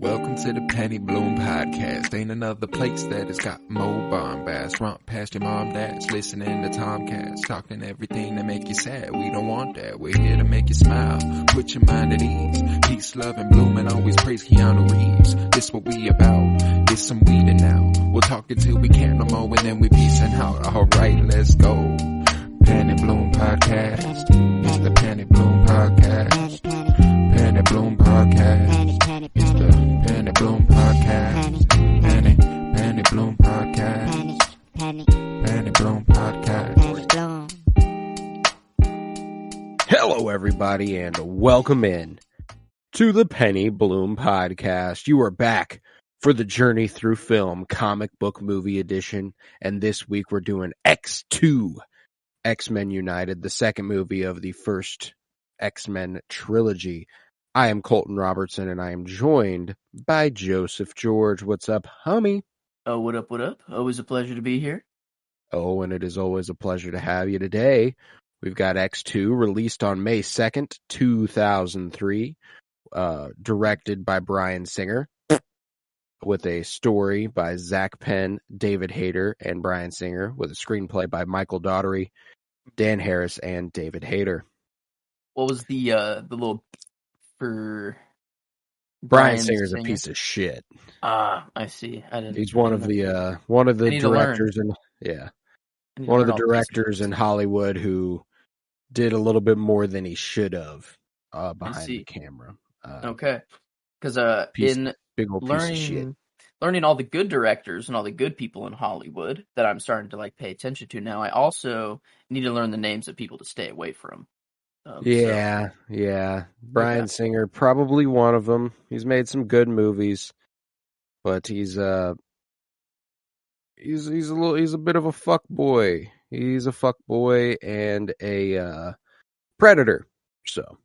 Welcome to the Penny Bloom Podcast. Ain't another place that has got more bombast. Romp past your mom, dad's listening to Tomcats. Talking everything that make you sad. We don't want that. We're here to make you smile. Put your mind at ease. Peace, love, and bloom, and always praise Keanu Reeves. This what we about. This some weeding now. We'll talk until we can't no more, and then we peacing out. Alright, let's go. Penny Bloom Podcast. It's the Penny Bloom Podcast. Penny Bloom Podcast. It's the Penny Bloom Podcast. Penny Bloom Podcast. Penny Bloom Podcast. Hello, everybody, and welcome in to the Penny Bloom Podcast. You are back for the Journey Through Film Comic Book Movie Edition, and this week we're doing X2, X-Men United, the second movie of the first X-Men trilogy. I am Colton Robertson, and I am joined by Joseph George. What's up, homie? Oh, what up, what up? Always a pleasure to be here. Oh, and it is always a pleasure to have you today. We've got X2, released on May 2nd, 2003, directed by Bryan Singer, with a story by Zach Penn, David Hayter, and Bryan Singer, with a screenplay by Michael Daugherty, Dan Harris, and David Hayter. What was the little for Bryan Singer's a piece of shit. I see. He's one of the directors in Hollywood who did a little bit more than he should have behind the camera. Okay, because in big old piece of shit. Learning all the good directors and all the good people in Hollywood that I'm starting to pay attention to now, I also need to learn the names of people to stay away from. Bryan Singer, probably one of them. He's made some good movies, but he's a bit of a fuck boy. He's a fuck boy and a predator. So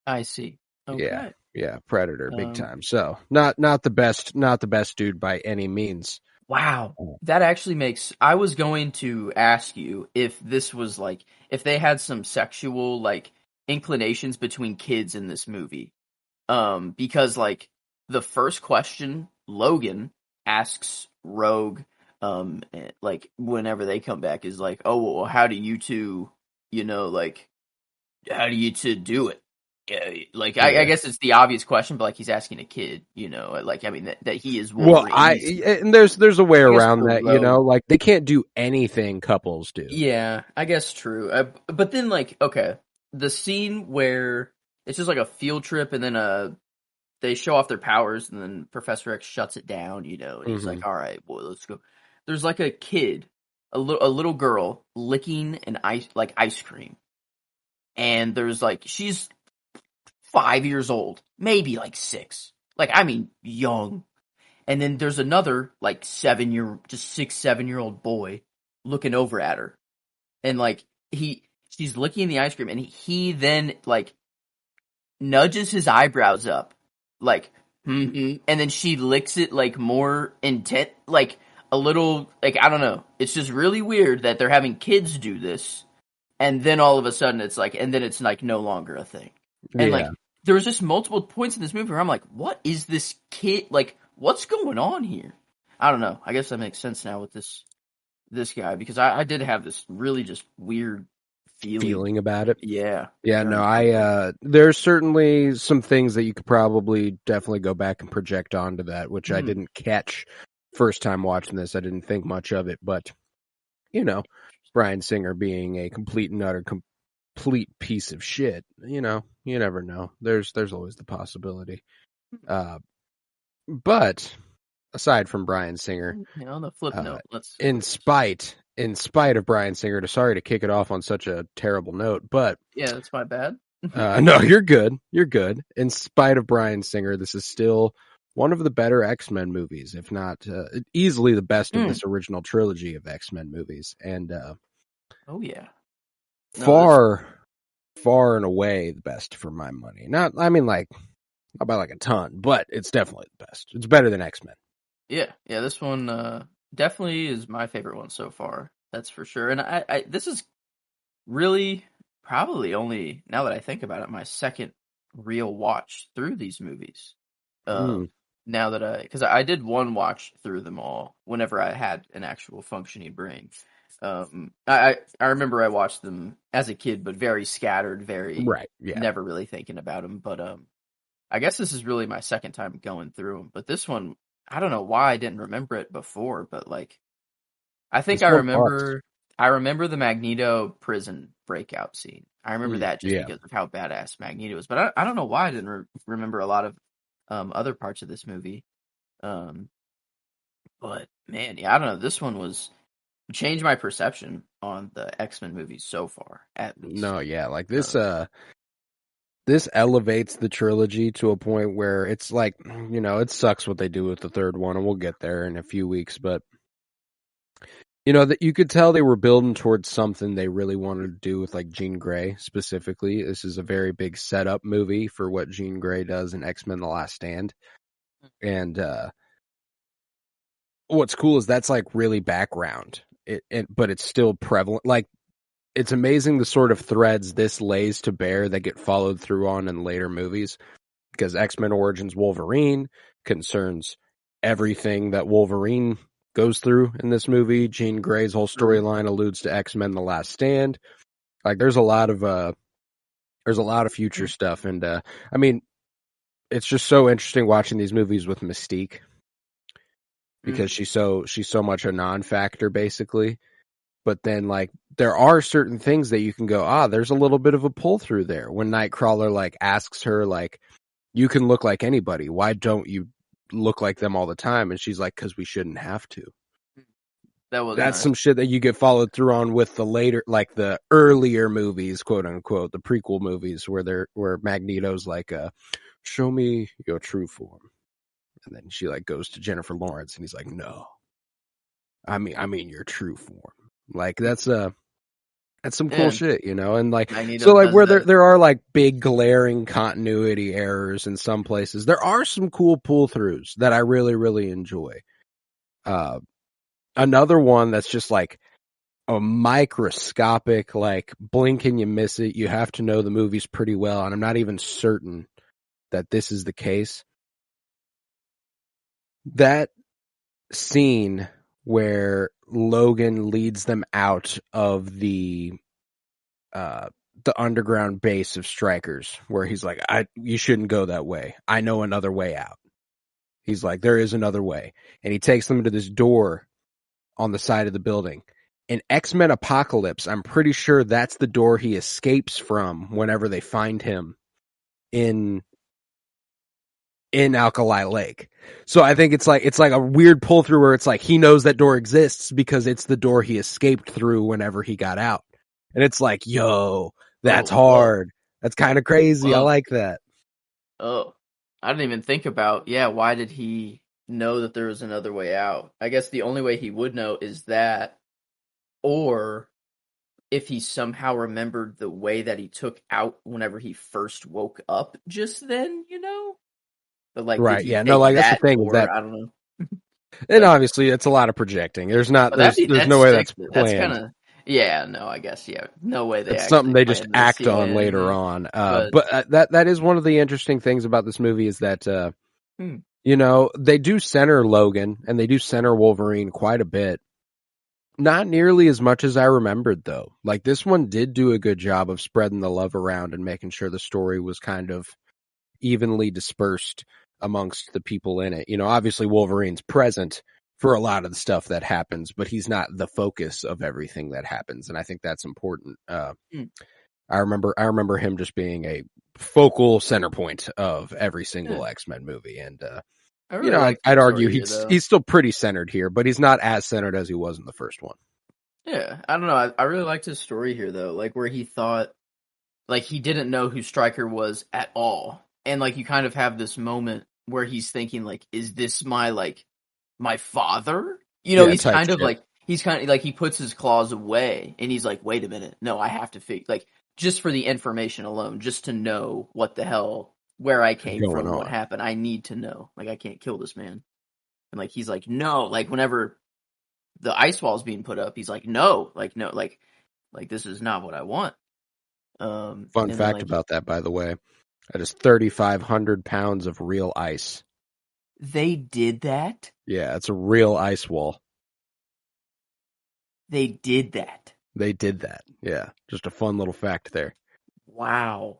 I see. Okay. Yeah, predator, big time. So not the best dude by any means. Wow, that actually makes. I was going to ask you if this was if they had some sexual inclinations between kids in this movie, because the first question Logan asks Rogue, whenever they come back is oh, well, how do you two, how do you two do it? I guess it's the obvious question, but he's asking a kid, that he is Wolverine. Well, and there's a way around that, they can't do anything couples do. Yeah, I guess true. But then okay, the scene where it's just a field trip, and then they show off their powers, and then Professor X shuts it down, and he's all right, boy, let's go. There's a kid, a little girl licking an ice cream, and there's she's 5 years old, maybe 6. Young. And then there's another 6-7-year-old boy looking over at her. And she's licking the ice cream, and he then nudges his eyebrows up. And then she licks it more intent, a little I don't know. It's just really weird that they're having kids do this, and then all of a sudden it's and then it's no longer a thing. And there was just multiple points in this movie where I'm what is this kid? What's going on here? I don't know. I guess that makes sense now with this guy, because I did have this really just weird feeling about it. Yeah. No, there's certainly some things that you could probably definitely go back and project onto that, which I didn't catch first time watching this. I didn't think much of it, but Bryan Singer being a complete and utter complete piece of shit, you never know. There's always the possibility. But aside from Bryan Singer, on the flip note, in spite of Bryan Singer, sorry to kick it off on such a terrible note, but yeah, that's my bad. No, you're good. In spite of Bryan Singer, this is still one of the better X-Men movies, if not easily the best of this original trilogy of X-Men movies. And oh yeah. Far and away the best for my money. Not by a ton, but it's definitely the best. It's better than X-Men. Yeah, this one definitely is my favorite one so far. That's for sure. And I this is really probably only, now that I think about it, my second real watch through these movies. now that because I did one watch through them all whenever I had an actual functioning brain. I remember I watched them as a kid, but very scattered, very Right. Yeah. never really thinking about them. But I guess this is really my second time going through them. But this one, I don't know why I didn't remember it before, but like I think This one was. I remember the Magneto prison breakout scene. I remember that just Yeah. because of how badass Magneto is. But I don't know why I didn't remember a lot of other parts of this movie. Um, but man, yeah, I don't know. This one was changed my perception on the X-Men movies so far, at least. No, yeah, like Um, this elevates the trilogy to a point where it's like, it sucks what they do with the third one, and we'll get there in a few weeks, but that you could tell they were building towards something they really wanted to do with like Jean Grey specifically. This is a very big setup movie for what Jean Grey does in X-Men The Last Stand. And what's cool is that's like really background. But it's still prevalent. Like, it's amazing the sort of threads this lays to bear that get followed through on in later movies, because X-Men Origins Wolverine concerns everything that Wolverine goes through in this movie. Jean Grey's whole storyline alludes to X-Men The Last Stand. Like, there's a lot of future stuff, and I mean, it's just so interesting watching these movies with Mystique, because she's so much a non-factor basically. But then, like, there are certain things that you can go, there's a little bit of a pull through there. When Nightcrawler, like, asks her, like, you can look like anybody. Why don't you look like them all the time? And she's like, because we shouldn't have to. that was That's nice. some shit that you get followed through on with the later, like, the earlier movies, quote unquote, the prequel movies, where Magneto's like, show me your true form. And then she, like, goes to Jennifer Lawrence, and he's like, no. I mean your true form. Like, that's some cool And shit, and like, Magneto so like does where that. there are like big glaring continuity errors in some places, there are some cool pull throughs that I really, really enjoy. Another one that's just like a microscopic, like, blink and you miss it. You have to know the movies pretty well, and I'm not even certain that this is the case. That scene where Logan leads them out of the underground base of strikers, where he's like, you shouldn't go that way. I know another way out. He's like, there is another way. And he takes them to this door on the side of the building. In X-Men Apocalypse, I'm pretty sure that's the door he escapes from whenever they find him in Alkali Lake. So I think it's like a weird pull through where it's like he knows that door exists because it's the door he escaped through whenever he got out. And it's like, yo, that's hard. That's kind of crazy. I like that. Oh, I didn't even think about, why did he know that there was another way out? I guess the only way he would know is that, or if he somehow remembered the way that he took out whenever he first woke up just then, But like, did Right. he Yeah. No, take like, that's the that thing is door? that, I don't know. and Like, obviously it's a lot of projecting. There's that's no way sick. that's That's kind planned. of, no, I guess, no way they It's something actually they just planned this. act Yeah, on later yeah. on. But, But that is one of the interesting things about this movie is that, hmm. they do center Logan and they do center Wolverine quite a bit. Not nearly as much as I remembered, though. Like, this one did do a good job of spreading the love around and making sure the story was kind of evenly dispersed amongst the people in it. Obviously Wolverine's present for a lot of the stuff that happens, but he's not the focus of everything that happens, and I think that's important. I remember him just being a focal center point of every single Yeah. X-Men movie, and I really like the I'd argue story here, though. he's still pretty centered here, but he's not as centered as he was in the first one. Yeah, I don't know. I really liked his story here, though. Like, where he thought, like, he didn't know who Stryker was at all. And, like, you kind of have this moment where he's thinking, like, is this my father? Yeah, He's type kind of shit. like, he puts his claws away and he's like, wait a minute. No, I have to figure, like, just for the information alone, just to know what the hell, where I came Going from, what on. happened. I need to know. Like, I can't kill this man. And, like, he's like, no. Like, whenever the ice wall is being put up, he's like, no, this is not what I want. Fun And then, fact like, about that, by the way, that is 3,500 pounds of real ice. They did that? Yeah, it's a real ice wall. They did that. They did that. Yeah, just a fun little fact there. Wow.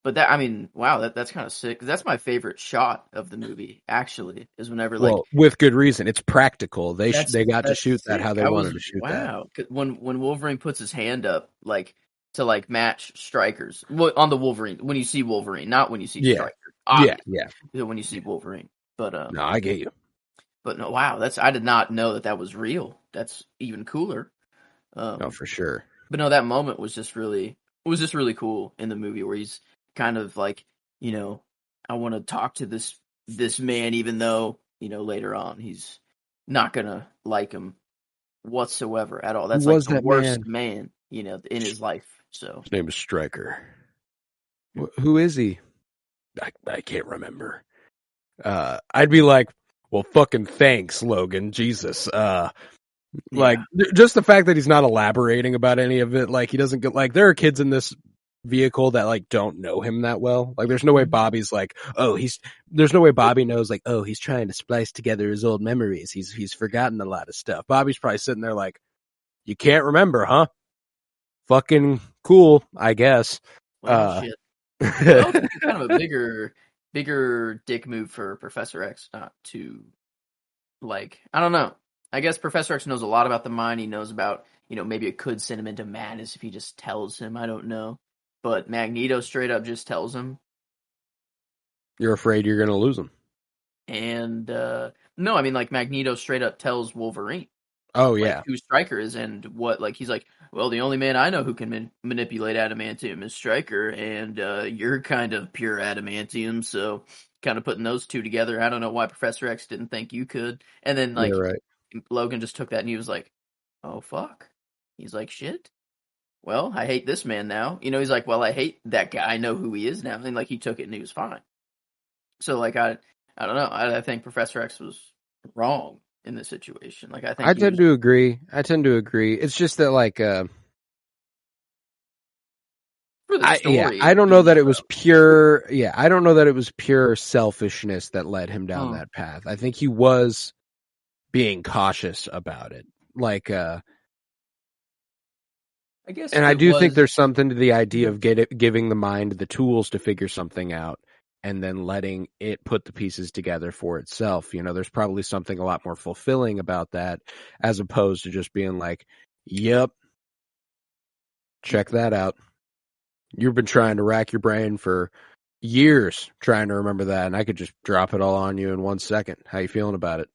But that, I mean, wow, that's kind of sick. 'Cause that's my favorite shot of the movie, actually, is whenever, like, Well, with good reason. It's practical. They got to shoot that's that how sick. they I wanted was, to shoot that. wow. 'Cause when Wolverine puts his hand up, like, to, like, match Stryker's, well, on the Wolverine, when you see Wolverine, not when you see Yeah, Stryker, yeah, obviously, yeah. when you see Wolverine. But, No, I get you. but no, wow, I did not know that was real. That's even cooler. No, Um, for sure. But no, that moment was just really cool in the movie where he's kind of like, I want to talk to this man, even though, later on he's not gonna like him whatsoever at all. Who That's like was the that worst man? man, in his life. So His name is Stryker. Who is he? I can't remember. I'd be like, well, fucking thanks, Logan. Jesus. Like, just the fact that he's not elaborating about any of it, like, he doesn't get, like, there are kids in this vehicle that, like, don't know him that well. Like, there's no way Bobby's like, there's no way Bobby knows, like, oh, he's trying to splice together his old memories. He's forgotten a lot of stuff. Bobby's probably sitting there like, you can't remember, huh? Fucking cool, I guess. well, shit. Well, it's kind of a bigger dick move for Professor X not to, like, I don't know. I guess Professor X knows a lot about the mind. He knows about, maybe it could send him into madness if he just tells him. I don't know. But Magneto straight up just tells him. You're afraid you're going to lose him. And, no, I mean, like, Magneto straight up tells Wolverine, Oh, like, yeah. who Stryker is and what, like, he's like, well, the only man I know who can manipulate adamantium is Stryker, and you're kind of pure adamantium, so kind of putting those two together, I don't know why Professor X didn't think you could. And then, Yeah, like, right. Logan just took that and he was like, oh, fuck. He's like, shit. Well, I hate this man now. He's like, well, I hate that guy. I know who he is now. And, like, he took it and he was fine. So, like, I don't know. I think Professor X was wrong in this situation. Like, I think I he was tend to agree. It's just that, like, for the story. I don't know that it was pure. Yeah, I don't know that it was pure selfishness that led him down that path. I think he was being cautious about it. Like, I guess, and I do think there's something to the idea of giving the mind the tools to figure something out and then letting it put the pieces together for itself. There's probably something a lot more fulfilling about that as opposed to just being like, yep, check that out. You've been trying to rack your brain for years trying to remember that, and I could just drop it all on you in 1 second. How you feeling about it?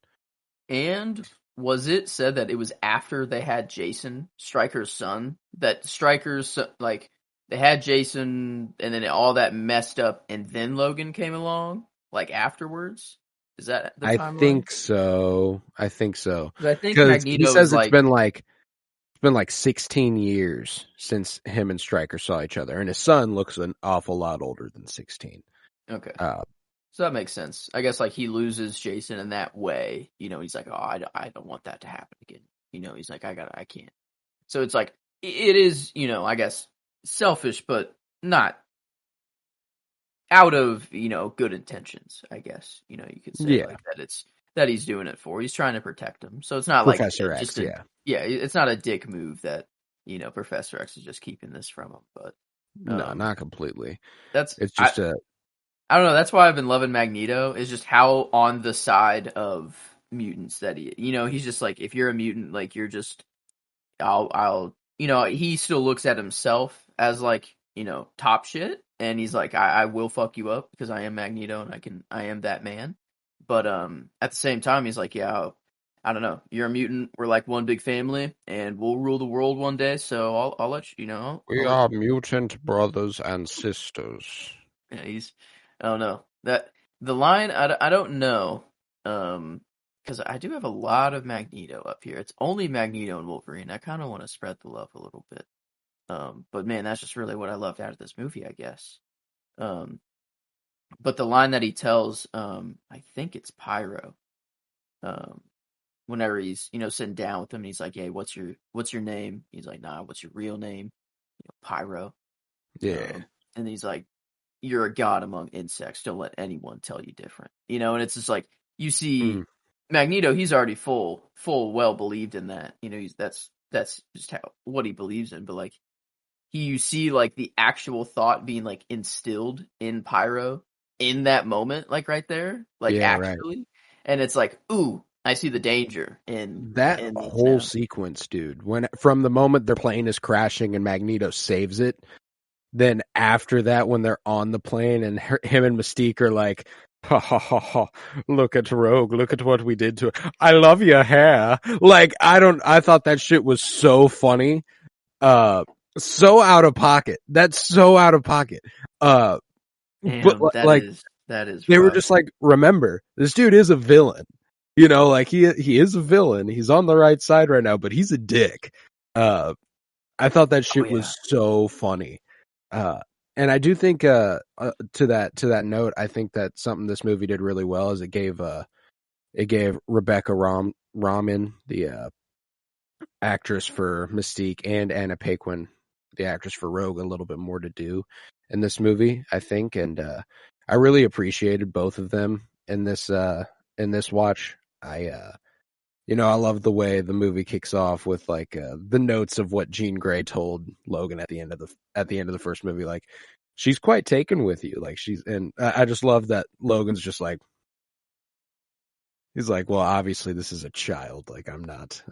And was it said that it was after they had Jason, Stryker's son, that Stryker's, like, they had Jason and then all that messed up and then Logan came along, like, afterwards? Is that the timeline? I think so. I think so. Because I think Because he Magneto says is like, it's been like 16 years since him and Stryker saw each other, and his son looks an awful lot older than 16. okay. Uh, So that makes sense. I guess, like, he loses Jason in that way. He's like, oh, I don't want that to happen again. He's like, I can't. So it's like, it is, I guess, selfish, but not out of, good intentions, I guess. You could say like that that he's doing it for. He's trying to protect him. So it's not Professor like X, just it's not a dick move that, Professor X is just keeping this from him. But no, not completely. It's just I don't know. That's why I've been loving Magneto. Is just how on the side of mutants that he's just like, if you're a mutant, like, you're just, I'll, he still looks at himself as, like, top shit, and he's like, I will fuck you up because I am Magneto and I am that man. But at the same time, he's like, yeah, I don't know. You're a mutant. We're like one big family, and we'll rule the world one day. So I'll let you know. we are mutant brothers and sisters. Yeah, I don't know that the line. I don't know. Because I do have a lot of Magneto up here. It's only Magneto and Wolverine. I kind of want to spread the love a little bit. But man, that's just really what I loved out of this movie, I guess. But the line that he tells, I think it's Pyro. Whenever he's, sitting down with him, and he's like, "Hey, what's your name?" He's like, "Nah, what's your real name?" Pyro. Yeah. And he's like, "You're a god among insects. Don't let anyone tell you different." And it's just like, you see Mm. Magneto, he's already full well believed in that. You know, that's just what he believes in. But like, you see like the actual thought being like instilled in Pyro in that moment, like right there, like Yeah, right. actually, and it's like, ooh, I see the danger That in this whole now. sequence, dude, when from the moment their plane is crashing and Magneto saves it, then after that, when they're on the plane and him and Mystique are like, ha ha ha ha, look at Rogue, look at what we did to her. I love your hair. Like, I thought that shit was so funny. So out of pocket. That's so out of pocket. But Damn, like, that is they were rough. just like, remember, this dude is a villain. You know, like he is a villain. He's on the right side right now, but he's a dick. I thought that shit yeah. was so funny. And I do think to that note, I think that something this movie did really well is it gave Rebecca Ramin, the actress for Mystique, and Anna Paquin, the actress for Rogue, a little bit more to do in this movie, I think, and I really appreciated both of them in this watch. I love the way the movie kicks off with like the notes of what Jean Grey told Logan at the end of the first movie. Like, she's quite taken with you. Like, and I just love that Logan's just like, he's like, well, obviously this is a child. Like, I'm not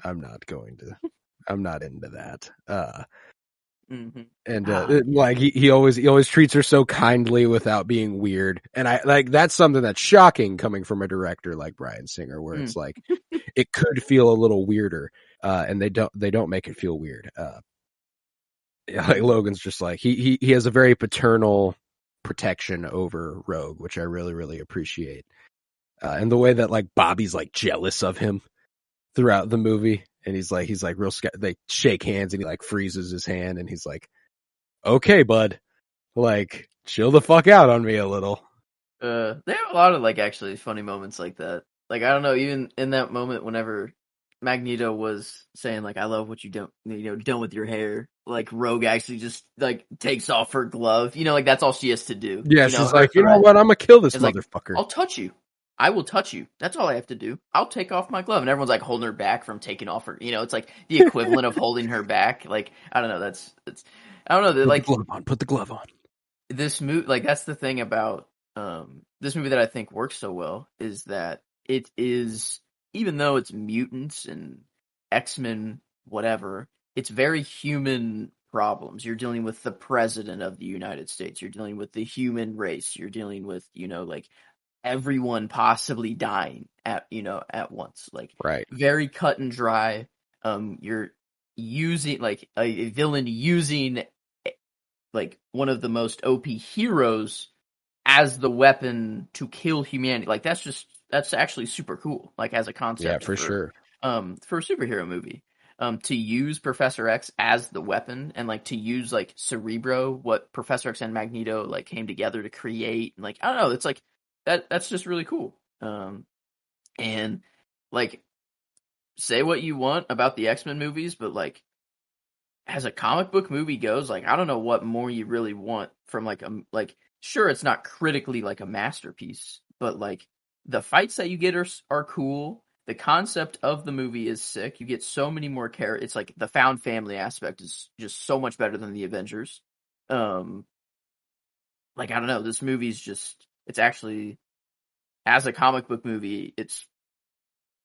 into that. Mm-hmm. And like he always treats her so kindly without being weird. And I like that's something that's shocking coming from a director like Bryan Singer, where it's like it could feel a little weirder, and they don't make it feel weird. Like Logan's just like he has a very paternal protection over Rogue, which I really really appreciate. And the way that like Bobby's like jealous of him throughout the movie, and he's like real scared. They shake hands and he like freezes his hand, and he's like, "Okay, bud, like chill the fuck out on me a little." They have a lot of like actually funny moments like that. Like, I don't know, even in that moment whenever Magneto was saying like, I love what you don't, done with your hair. Like, Rogue actually just like takes off her glove. You know, like that's all she has to do. Yeah, You know, she's her like, you know threat what? I'm gonna kill this is like, motherfucker. I'll touch you. I will touch you. That's all I have to do. I'll take off my glove. And everyone's like holding her back from taking off her, it's like the equivalent of holding her back. Like, I don't know, I don't know, Put like the glove on. Put the glove on. this movie, like that's the thing about this movie that I think works so well is that it is, even though it's mutants and X-Men, whatever, it's very human problems. You're dealing with the president of the United States. You're dealing with the human race. You're dealing with, like everyone possibly dying at once. Like, Right. very cut and dry. You're using like a villain using like one of the most OP heroes as the weapon to kill humanity. Like, that's actually super cool. Like, as a concept, Yeah, for sure. for a superhero movie, to use Professor X as the weapon, and like to use like Cerebro, what Professor X and Magneto like came together to create. And like, I don't know, it's like that's just really cool. And like, say what you want about the X-Men movies, but like, as a comic book movie goes, like, I don't know what more you really want from like sure, it's not critically like a masterpiece, but like the fights that you get are cool. The concept of the movie is sick. You get so many more characters. It's like the found family aspect is just so much better than the Avengers. Like, I don't know, this movie's just, it's actually, as a comic book movie, it's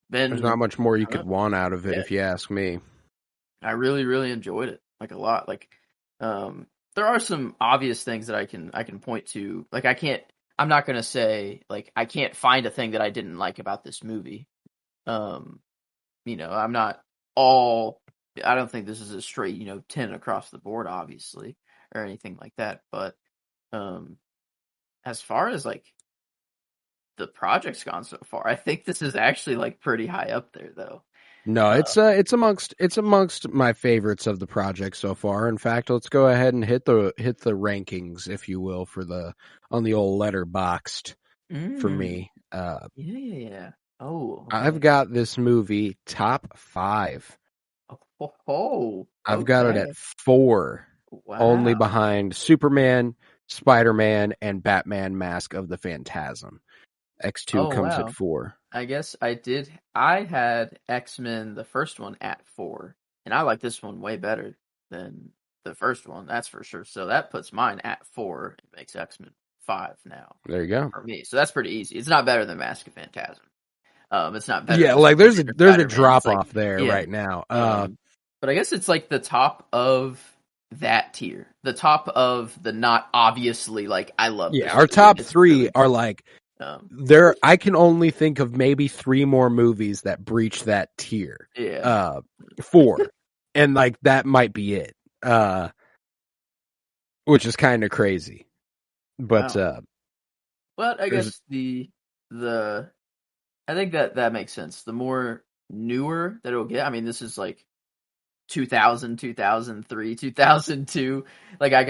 There's not been, much more you I don't could know, want out of it, yeah, if you ask me. I really, really enjoyed it, like, a lot. Like, there are some obvious things that I can point to. Like, I'm not gonna say, like, I can't find a thing that I didn't like about this movie. I'm not all, I don't think this is a straight, 10 across the board, obviously, or anything like that. But, as far as, like, the project's gone so far, I think this is actually, like, pretty high up there, though. No, it's amongst my favorites of the project so far. In fact, let's go ahead and hit the rankings, if you will, on the old Letterboxd for me. Yeah. Oh, I've okay. got this movie top 5. I've got it at Okay. 4, only Wow. behind Superman, Spider-Man, and Batman: Mask of the Phantasm. X2 Oh comes at wow. 4. I guess I did. I had X-Men, the first one, at 4, and I like this one way better than the first one. That's for sure. So that puts mine at 4. It makes X-Men 5 now There you go. for me. So that's pretty easy. It's not better than Mask of Phantasm. It's not better Yeah, than like there's a Spider-Man. It's drop like off there yeah. right now. But I guess it's like the top of that tier, the top of the not obviously like I love Yeah, this our movie. top It's 3 really are like um, there. I can only think of maybe 3 more movies that breach that tier. yeah. 4, and like that might be it. Which is kind of crazy. But Wow. But I there's guess the I think that makes sense. The more newer that it'll get. I mean, this is like 2000, 2003, 2002. Like I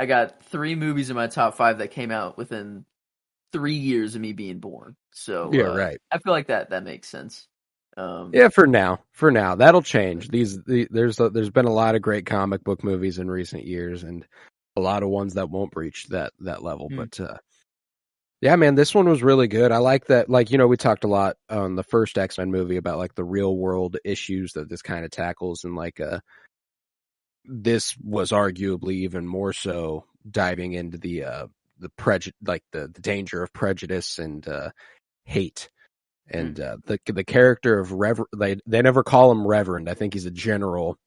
got 3 movies in my top 5 that came out within 3 years of me being born. So yeah, right. I feel like that makes sense. Yeah, for now that'll change. There's been a lot of great comic book movies in recent years, and a lot of ones that won't breach that level. Hmm. But yeah, man, this one was really good. I like that. Like, we talked a lot on the first X-Men movie about like the real world issues that this kind of tackles, and like this was arguably even more so diving into the the danger of prejudice and hate. And the character of they never call him Reverend. I think he's a general,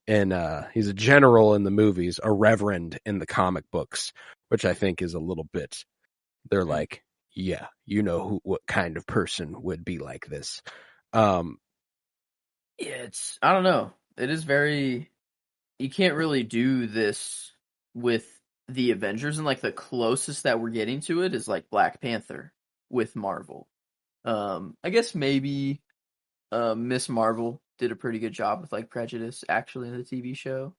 and he's a general in the movies, a reverend in the comic books, which I think is a little bit. They're like, yeah, what kind of person would be like this. Yeah, I don't know. It is very you can't really do this with the Avengers, and like the closest that we're getting to it is like Black Panther with Marvel. I guess maybe Miss Marvel did a pretty good job with like prejudice actually in the TV show.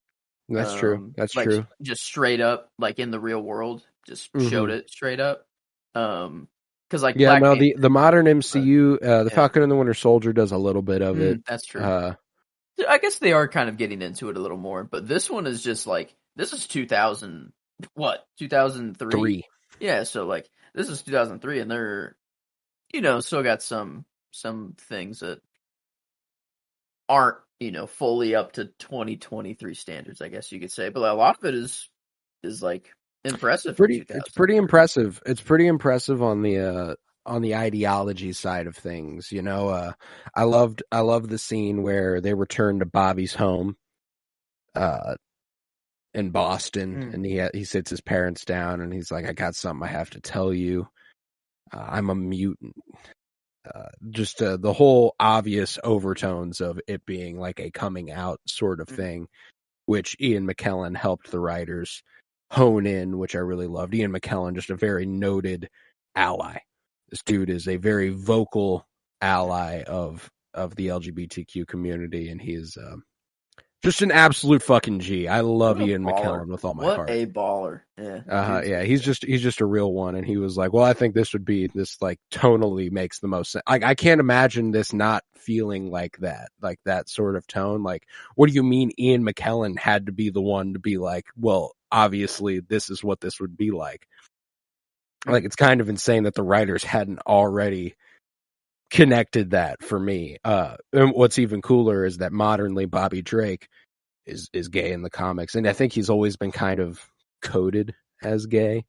That's true. That's Like true. just straight up like in the real world, just showed Hmm. it straight up. Because like Yeah, Black no, Panther, the modern MCU, the yeah, Falcon and the Winter Soldier does a little bit of it. that's true. I guess they are kind of getting into it a little more, but this one is just like this is 2000 what 2003. 3. Yeah, so like this is 2003, and they're still got some things that aren't fully up to 2023 standards, I guess you could say, but a lot of it is like impressive for It's pretty 2003. impressive. It's pretty impressive on the ideology side of things. I loved the scene where they return to Bobby's home in Boston, and he sits his parents down, and he's like, I got something I have to tell you. I'm a mutant. Just the whole obvious overtones of it being like a coming out sort of thing, which Ian McKellen helped the writers hone in, which I really loved. Ian McKellen, just a very noted ally. This dude is a very vocal ally of the LGBTQ community, and he's just an absolute fucking G. I love What a Ian baller! McKellen with all my What heart. a baller! Yeah, dude's Yeah, he's just a real one, and he was like, well, I think this like tonally makes the most sense. Like, I can't imagine this not feeling like that sort of tone. Like, what do you mean Ian McKellen had to be the one to be like, well, obviously this is what this would be like. Like, it's kind of insane that the writers hadn't already connected that for me. And what's even cooler is that modernly Bobby Drake is gay in the comics, and I think he's always been kind of coded as gay.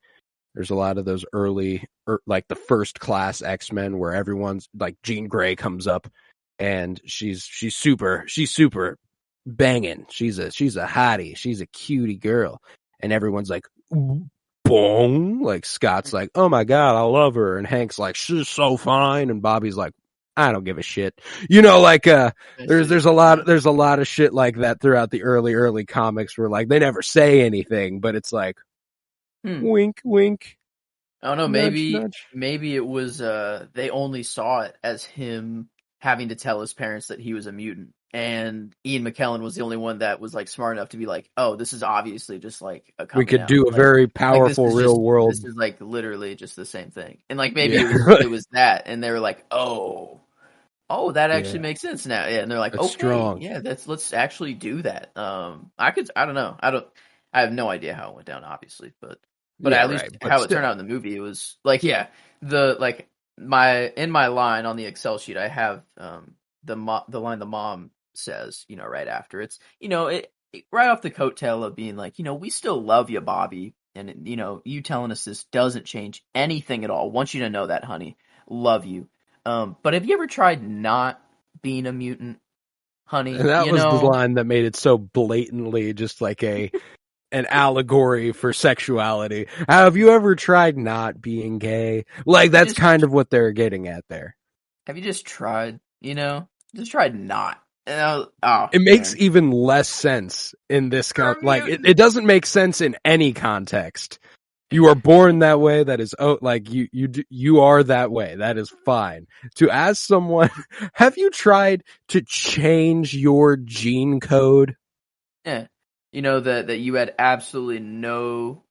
There's a lot of those early, like the first class X-Men where everyone's like Jean Grey comes up and she's super banging. She's a hottie. She's a cutie girl. And everyone's like, boom. Like Scott's like, oh my God, I love her. And Hank's like, she's so fine. And Bobby's like, I don't give a shit. Like, there's a lot of shit like that throughout the early comics where like they never say anything, but it's like, wink, wink. I don't know. Nudge, Maybe nudge. maybe it was they only saw it as him having to tell his parents that he was a mutant, and Ian McKellen was the only one that was like smart enough to be like, oh, this is obviously just like a We coming could out. do a very Like this powerful is real world. this is like literally just the same thing, and like maybe Yeah, it was that, and they were like, oh, that actually yeah, makes sense now. Yeah, and they're like, that's okay, strong. yeah, let's actually do that. I don't know. I have no idea how it went down, obviously, but Yeah, at least right. But how it turned still, out in the movie, it was like, yeah, the like in my line on the Excel sheet, I have the line the mom says, right after. It's right off the coattail of being like, we still love you, Bobby, and you telling us this doesn't change anything at all. Want you to know that, honey. Love you. But have you ever tried not being a mutant, honey? And that was the line that made it so blatantly just like an allegory for sexuality. Have you ever tried not being gay? Like, that's kind of what they're getting at there. Have you just tried, just tried not? It makes even less sense in this like it doesn't make sense in any context. You are born that way. That is you are that way. That is fine. To ask someone, have you tried to change your gene code? Yeah, that you had absolutely no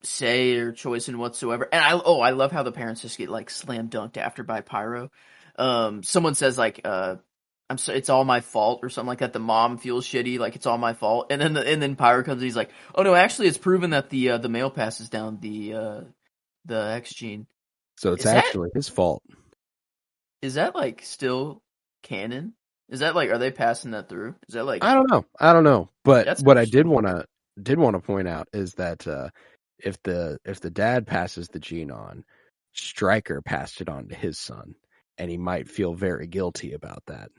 say or choice in whatsoever. And I love how the parents just get like slam dunked after by Pyro. Someone says like it's all my fault or something like that. The mom feels shitty, like it's all my fault. And then Pyro comes and he's like, oh no, actually it's proven that the male passes down the X gene. So it's actually his fault. Is that like still canon? Is that like, are they passing that through? Is that like, I don't know. But what I did want to point out is that if the dad passes the gene on, Stryker passed it on to his son, and he might feel very guilty about that.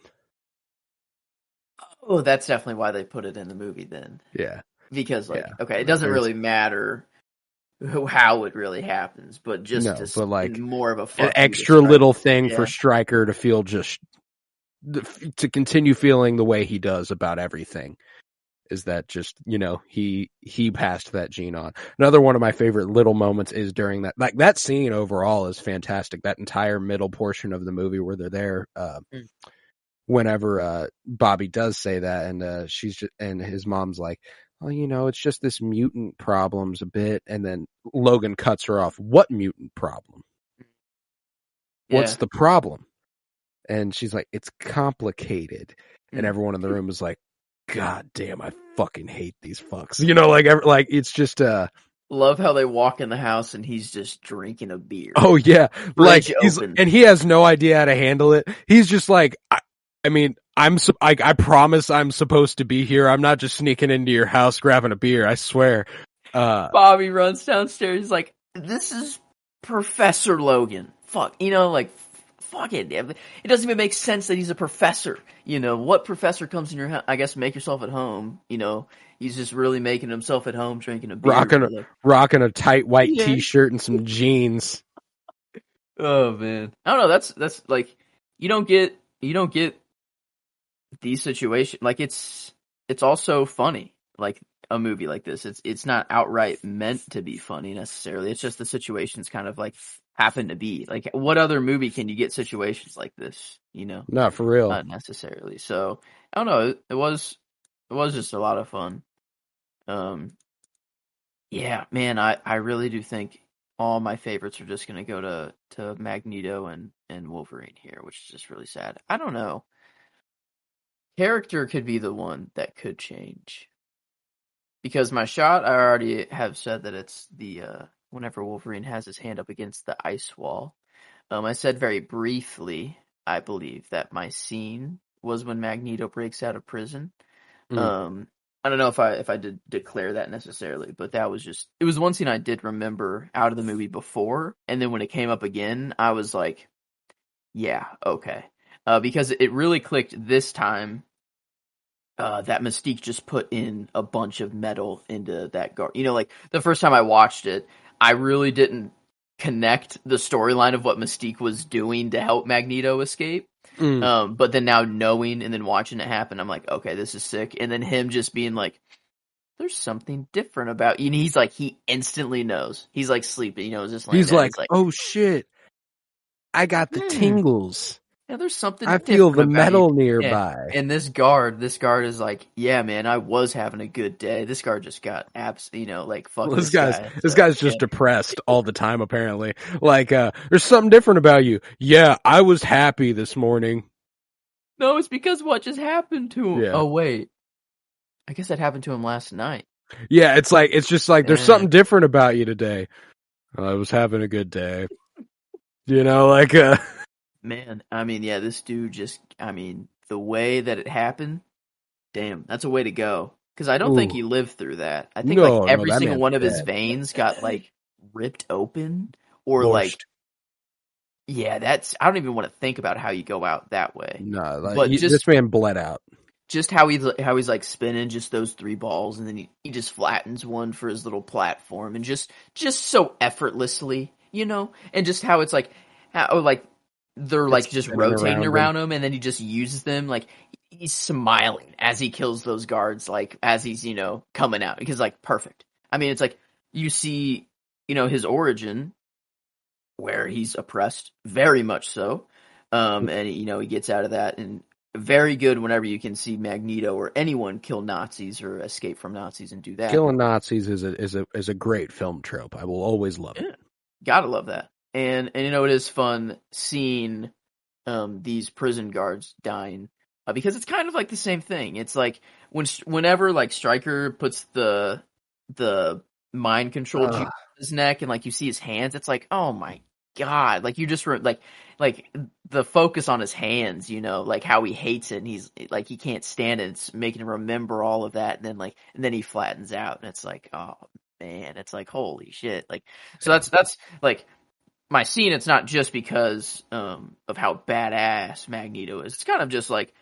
Oh, that's definitely why they put it in the movie then. Yeah. Because okay, it doesn't really matter how it really happens, but just more of an extra little thing for Stryker to feel to continue feeling the way he does about everything. Is that just, he passed that gene on. Another one of my favorite little moments is during that scene overall is fantastic. That entire middle portion of the movie where they're there, whenever Bobby does say that, and and his mom's like, well, it's just this mutant problem's a bit, and then Logan cuts her off. What mutant problem? Yeah. What's the problem? And she's like, it's complicated. And everyone in the room is like, God damn, I fucking hate these fucks. It's just love how they walk in the house and he's just drinking a beer. Oh yeah, and he has no idea how to handle it. He's just like, I promise I'm supposed to be here. I'm not just sneaking into your house grabbing a beer. I swear. Bobby runs downstairs. He's like, this is Professor Logan. Fuck, fuck it. It doesn't even make sense that he's a professor. What professor comes in your house? I guess make yourself at home. He's just really making himself at home, drinking a beer. Rocking a tight white t-shirt and some jeans. Oh man. I don't know. That's like, you don't get these situations. Like it's also funny. Like a movie like this. It's not outright meant to be funny necessarily. It's just the situations kind of like happen to be. Like, what other movie can you get situations like this? Not for real. Not necessarily. So I don't know. It was just a lot of fun. Yeah, man. I really do think all my favorites are just gonna go to Magneto and Wolverine here, which is just really sad. I don't know. Character could be the one that could change. Because my shot, I already have said that it's the whenever Wolverine has his hand up against the ice wall. I said very briefly, I believe, that my scene was when Magneto breaks out of prison. I don't know if I did declare that necessarily, but it was one scene I did remember out of the movie before, and then when it came up again, I was like, yeah, okay. Because it really clicked this time. That Mystique just put in a bunch of metal into that guard. Like the first time I watched it, I really didn't connect the storyline of what Mystique was doing to help Magneto escape. But then now knowing and then watching it happen, I'm like, okay, this is sick. And then him just being like, there's something different about you. And he's like, he instantly knows. He's like sleeping, just he's like, oh shit, I got the tingles. Yeah, there's something. I feel the metal nearby. Yeah. And this guard is like, yeah, man, I was having a good day. This guard just got like fuck. Well, this guy's just depressed all the time. Apparently, like, there's something different about you. Yeah, I was happy this morning. No, it's because what just happened to him. Yeah. Oh wait, I guess that happened to him last night. Yeah, it's just like there's something different about you today. I was having a good day. You know, like Man, I mean, yeah, this dude just, I mean, the way that it happened, damn, that's a way to go. Because I don't think ooh, he lived through that. I think like no, every that single man's one of his dead. veins got like ripped open, or like, Borscht. yeah, that's, I don't even want to think about how you go out that way. No, like, But this man bled out. just how he's like spinning just those three balls, and then he just flattens one for his little platform, and just so effortlessly, and just how it's like how like they're It's like just spinning rotating around him. around him, and then he just uses them like he's smiling as he kills those guards, like as he's coming out, because like perfect. I mean, it's like you see his origin where he's oppressed, very much so. And he gets out of that, and very good whenever you can see Magneto or anyone kill Nazis or escape from Nazis and do that. Killing Nazis is a great film trope. I will always love it. Yeah, gotta love that. And it is fun seeing these prison guards dying, because it's kind of like the same thing. It's like whenever like Stryker puts the mind control gene Ugh. on his neck, and like you see his hands, it's like, oh my god, like you just like the focus on his hands, like how he hates it, and he's like he can't stand it. It's making him remember all of that, and then he flattens out, and it's like, oh man, it's like holy shit, like so Yeah. that's like my scene. It's not just because of how badass Magneto is. It's kind of just like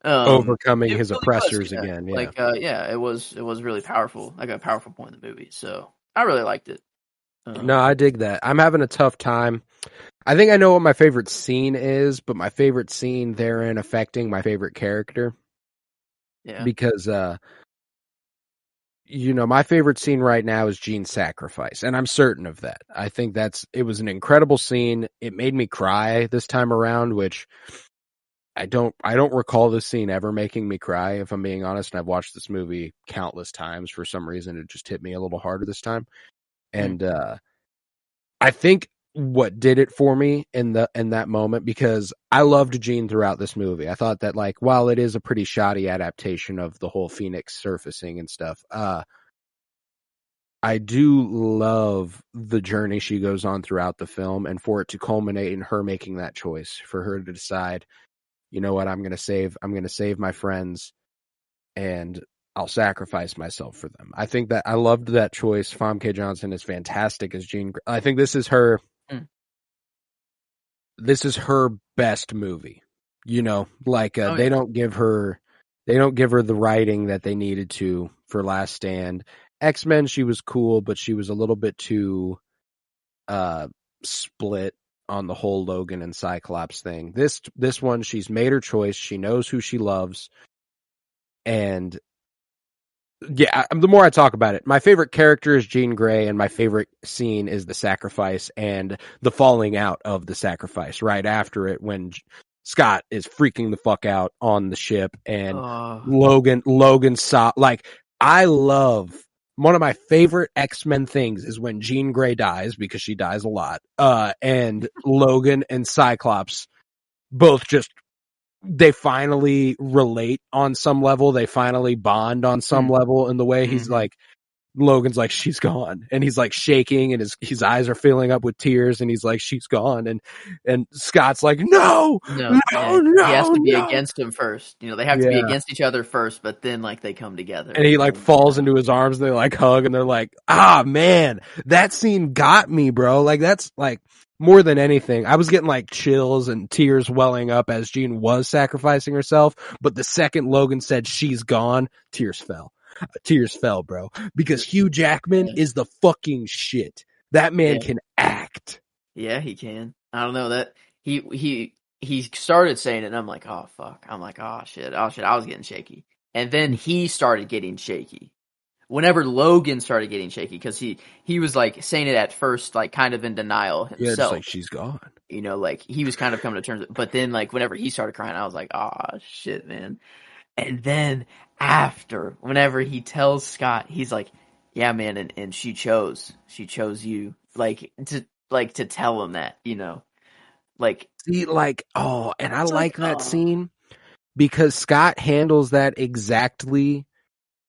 Overcoming it his really was, oppressors yeah. again. Yeah. Like yeah, it was really powerful, like a powerful point in the movie. So I really liked it. No, I dig that. I'm having a tough time. I think I know what my favorite scene is, but my favorite scene therein affecting my favorite character. Yeah. Because my favorite scene right now is Jean's sacrifice, and I'm certain of that. I think it was an incredible scene. It made me cry this time around, which I don't recall this scene ever making me cry, if I'm being honest. And I've watched this movie countless times. For some reason, it just hit me a little harder this time. And I think what did it for me in that moment, because I loved Jean throughout this movie. I thought that, like, while it is a pretty shoddy adaptation of the whole Phoenix surfacing and stuff, I do love the journey she goes on throughout the film, and for it to culminate in her making that choice, for her to decide, you know what, I'm going to save my friends, and I'll sacrifice myself for them. I think that I loved that choice. Famke Johnson is fantastic as Jean. I think this is her best movie. Like they don't give her the writing that they needed to for Last Stand. X-Men, she was cool, but she was a little bit too split on the whole Logan and Cyclops thing. This one, she's made her choice. She knows who she loves. And yeah, the more I talk about it, my favorite character is Jean Grey, and my favorite scene is the sacrifice and the falling out of the sacrifice right after it, when Scott is freaking the fuck out on the ship, and Logan saw, like, I love, one of my favorite X-Men things is when Jean Grey dies, because she dies a lot, and Logan and Cyclops both just, they finally relate on some level. They finally bond on some level, in the way he's like, Logan's like, she's gone, and he's like shaking, and his eyes are filling up with tears, and he's like, she's gone, and Scott's like, no, he has to be against him first. They have to be against each other first, but then like they come together, and he like falls into his arms, and they like hug, and they're like, man, that scene got me, bro. Like, that's like, more than anything, I was getting like chills and tears welling up as Jean was sacrificing herself, but the second Logan said she's gone, tears fell, bro, because Hugh Jackman is the fucking shit. That man can act. Yeah, he can. I don't know, that he started saying it, and I'm like, oh fuck. I'm like, oh shit. I was getting shaky. And then he started getting shaky. Whenever Logan started getting shaky, because he was like saying it at first, like kind of in denial himself. Yeah, just like, she's gone. Like he was kind of coming to terms with, but then like whenever he started crying, I was like, oh shit, man. And then after, whenever he tells Scott, he's like, yeah, man, and she chose you, like to tell him that, like, see, like, and I like that scene, because Scott handles that exactly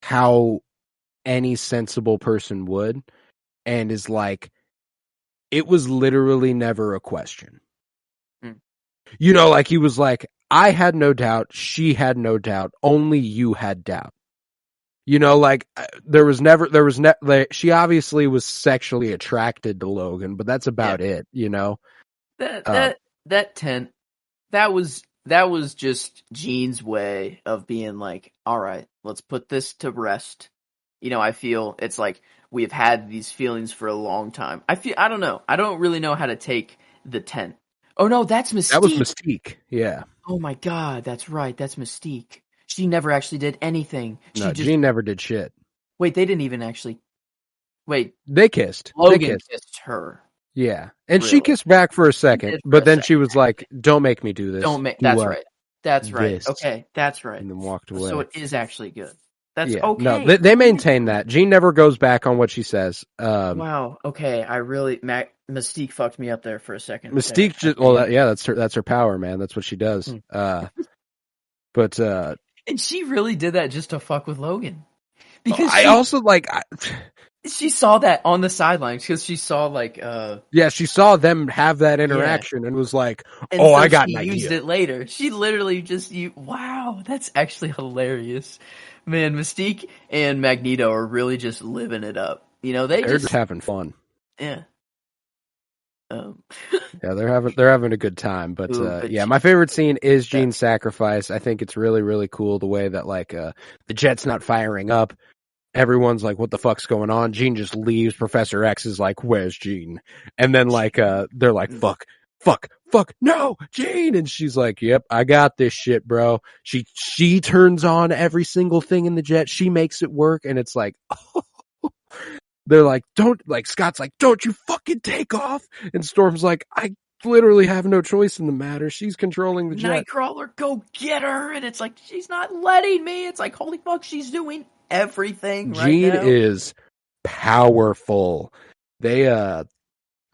how any sensible person would, and is like, it was literally never a question. You know, like he was like, I had no doubt, she had no doubt, only you had doubt. You know, like she obviously was sexually attracted to Logan, but that's about it, you know? That tent, that was just Gene's way of being like, all right, let's put this to rest. You know, I feel it's like we've had these feelings for a long time. I don't know. I don't really know how to take the tent. Oh no, that's Mystique. That was Mystique, yeah. Oh my god, that's right. That's Mystique. She never actually did anything. Gene never did shit. Wait, they didn't even actually. Wait, they kissed. Logan kissed her. Yeah, and really? She kissed back for a second, but then she was like, "Don't make me do this." That's right. That's right. This. Okay, that's right. And then walked away. So it is actually good. That's okay. No, they maintain that. Gene never goes back on what she says. Wow. Okay, Mystique fucked me up there for a second. Mystique that's her power, man. That's what she does. But and she really did that just to fuck with Logan. Because she saw that on the sidelines because she saw she saw them have that interaction and was like, so I got an idea. She used it later. She literally wow, that's actually hilarious. Man, Mystique and Magneto are really just living it up. You know, they're just having fun. Yeah. Yeah, they're having a good time, but my favorite scene is Gene's sacrifice. I think it's really, really cool the way that the jet's not firing up. Everyone's like, what the fuck's going on? Gene just leaves. Professor X is like, where's Gene? And then they're like, fuck, no, Gene. And she's like, yep, I got this shit, bro. She turns on every single thing in the jet. She makes it work. And it's like, they're like, Scott's like, don't you fucking take off. And Storm's like, I literally have no choice in the matter. She's controlling the jet. Nightcrawler, go get her. And it's like, she's not letting me. It's like, holy fuck, she's doing everything right Gene now. is powerful. They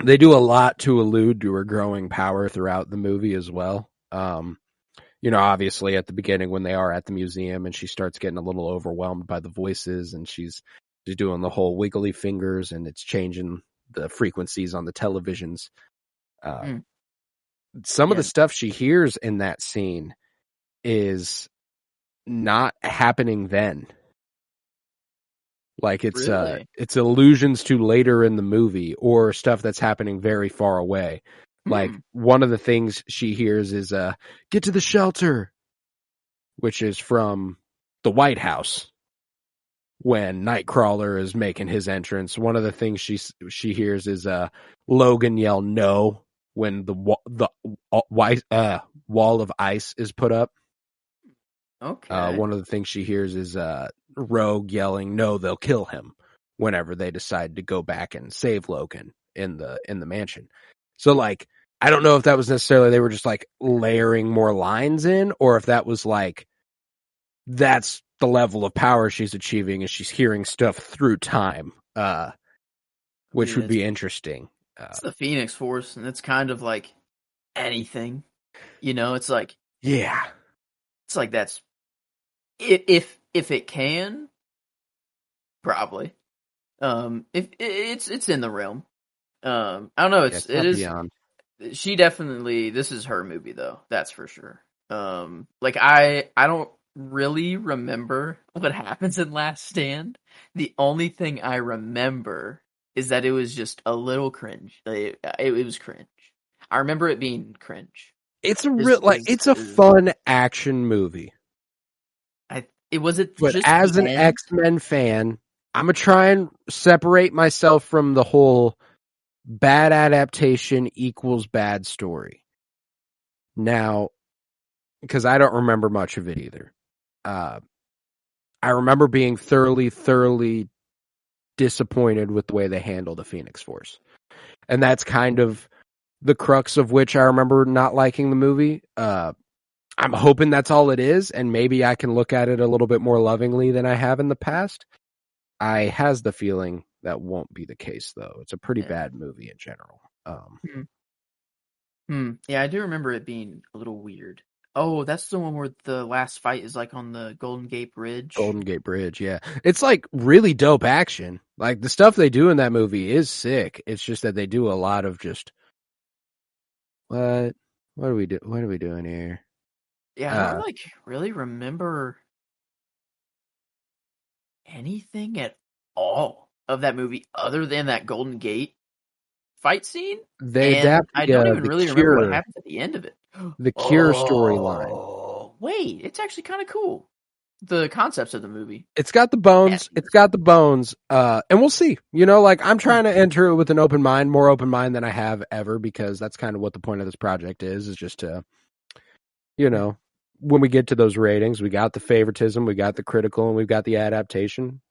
do a lot to allude to her growing power throughout the movie as well. You know, obviously at the beginning when they are at the museum and she starts getting a little overwhelmed by the voices and she's doing the whole wiggly fingers and it's changing the frequencies on the televisions. Some of the stuff she hears in that scene is not happening then. Like it's allusions to later in the movie or stuff that's happening very far away. Like one of the things she hears is get to the shelter, which is from the White House when Nightcrawler is making his entrance. One of the things she hears is Logan yell no when the wall of ice is put up. Okay. One of the things she hears is Rogue yelling, "No, they'll kill him!" Whenever they decide to go back and save Logan in the mansion. So, I don't know if that was necessarily they were just layering more lines in, or if that was that's the level of power she's achieving as she's hearing stuff through time, which would be interesting. It's the Phoenix Force, and it's kind of like anything, you know. It's like it's like that's. If it can, probably. If it's in the realm. I don't know. It is. Beyond. She definitely. This is her movie, though. That's for sure. I don't really remember what happens in Last Stand. The only thing I remember is that it was just a little cringe. It was cringe. I remember it being cringe. It's it's a fun action movie. But as an X-Men fan, I'm going to try and separate myself from the whole bad adaptation equals bad story. Now, because I don't remember much of it either. I remember being thoroughly disappointed with the way they handled the Phoenix Force. And that's kind of the crux of which I remember not liking the movie. I'm hoping that's all it is, and maybe I can look at it a little bit more lovingly than I have in the past. I has the feeling that won't be the case, though. It's a pretty bad movie in general. Yeah, I do remember it being a little weird. Oh, that's the one where the last fight is on the Golden Gate Bridge. Golden Gate Bridge, yeah. It's really dope action. The stuff they do in that movie is sick. It's just that they do a lot of just what? What are we doing here? Yeah, I don't like really remember anything at all of that movie other than that Golden Gate fight scene, They and adapt I don't even the really remember what Cure, happens at the end of it. storyline. Oh, wait, it's actually kind of cool. The concepts of the movie. It's got the bones. Nasty. It's got the bones. And we'll see. Like I'm trying to enter it with an open mind, more open mind than I have ever, because that's kind of what the point of this project is just to, when we get to those ratings, we got the favoritism, we got the critical, and we've got the adaptation.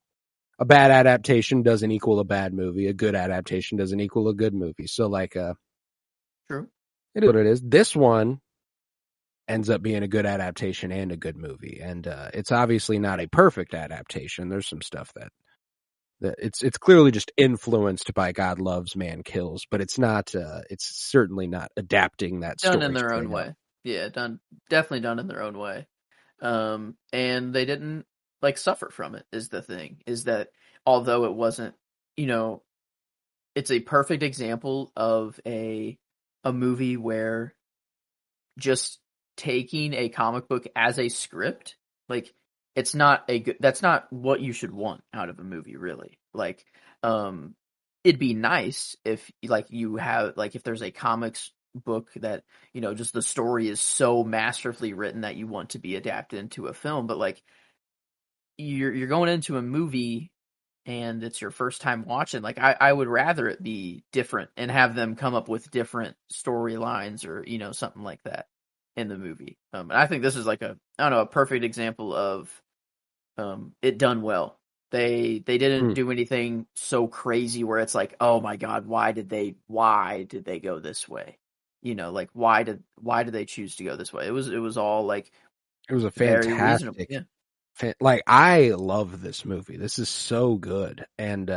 A bad adaptation doesn't equal a bad movie. A good adaptation doesn't equal a good movie. So True. it is what it is. This one ends up being a good adaptation and a good movie. And it's obviously not a perfect adaptation. There's some stuff that it's clearly just influenced by God Loves, Man Kills, but it's not. It's certainly not adapting that story. Done in their own way. Yeah, definitely done in their own way. And they didn't suffer from it is the thing. Is that although it wasn't, it's a perfect example of a movie where just taking a comic book as a script, it's not a good, that's not what you should want out of a movie, really. It'd be nice if you have if there's a comics book that just the story is so masterfully written that you want to be adapted into a film, but you're going into a movie and it's your first time watching, I would rather it be different and have them come up with different storylines or something like that in the movie. And I think this is a perfect example of it done well. They didn't do anything so crazy where it's oh my god, why did they go this way? Why did they choose to go this way? It was all it was a very reasonable. fantastic. Yeah. I love this movie. This is so good. And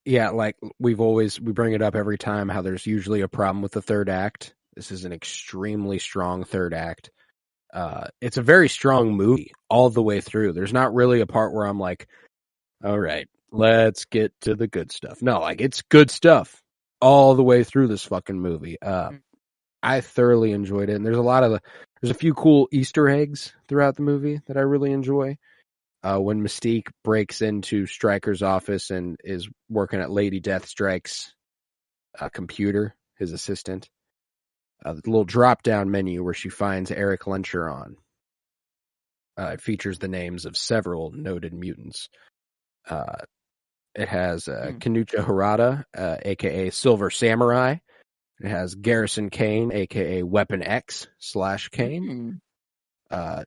we bring it up every time how there's usually a problem with the third act. This is an extremely strong third act. It's a very strong movie all the way through. There's not really a part where I'm like, all right, let's get to the good stuff. No, it's good stuff all the way through this fucking movie. I thoroughly enjoyed it. And there's a few cool Easter eggs throughout the movie that I really enjoy. When Mystique breaks into Stryker's office and is working at Lady Deathstrike's computer, his assistant, the little drop-down menu where she finds Eric Lencher on. It features the names of several noted mutants. It has Kanucha Harada, a.k.a. Silver Samurai. It has Garrison Kane, a.k.a. Weapon X /Kane.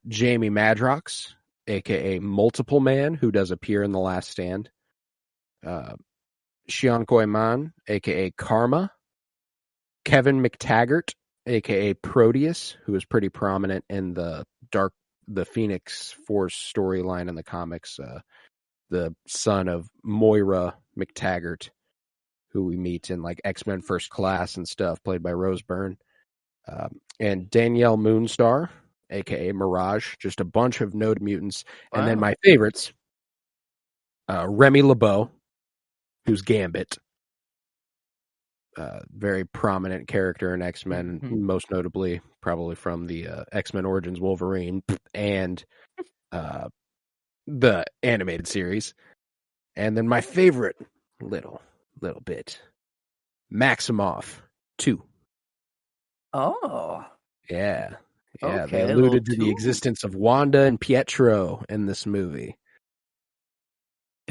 Jamie Madrox, a.k.a. Multiple Man, who does appear in The Last Stand. Xian Koi Man, a.k.a. Karma. Kevin McTaggart, a.k.a. Proteus, who is pretty prominent in the Phoenix Force storyline in the comics. The son of Moira McTaggart, who we meet in X-Men First Class and stuff, played by Rose Byrne. And Danielle Moonstar, a.k.a. Mirage, just a bunch of Node mutants. Wow. And then my favorites, Remy LeBeau, who's Gambit. Very prominent character in X-Men, most notably probably from the X-Men Origins Wolverine and the animated series. And then my favorite little bit, Maximoff 2. Oh. Yeah. Okay, they alluded to the existence of Wanda and Pietro in this movie.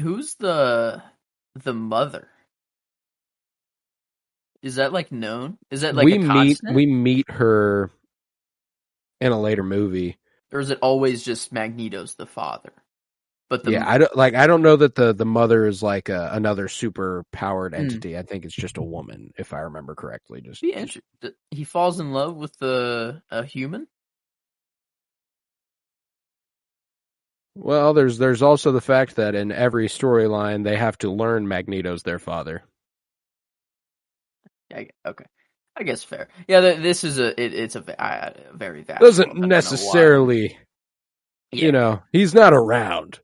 Who's the mother? Is that known? Is that a constant? We meet her in a later movie. Or is it always just Magneto's the father? But I don't know that the mother is another super powered entity. I think it's just a woman, if I remember correctly. He falls in love with a human. Well, there's also the fact that in every storyline they have to learn Magneto's their father. Okay, I guess fair. Yeah, this is it's a very vast. Doesn't necessarily, he's not around.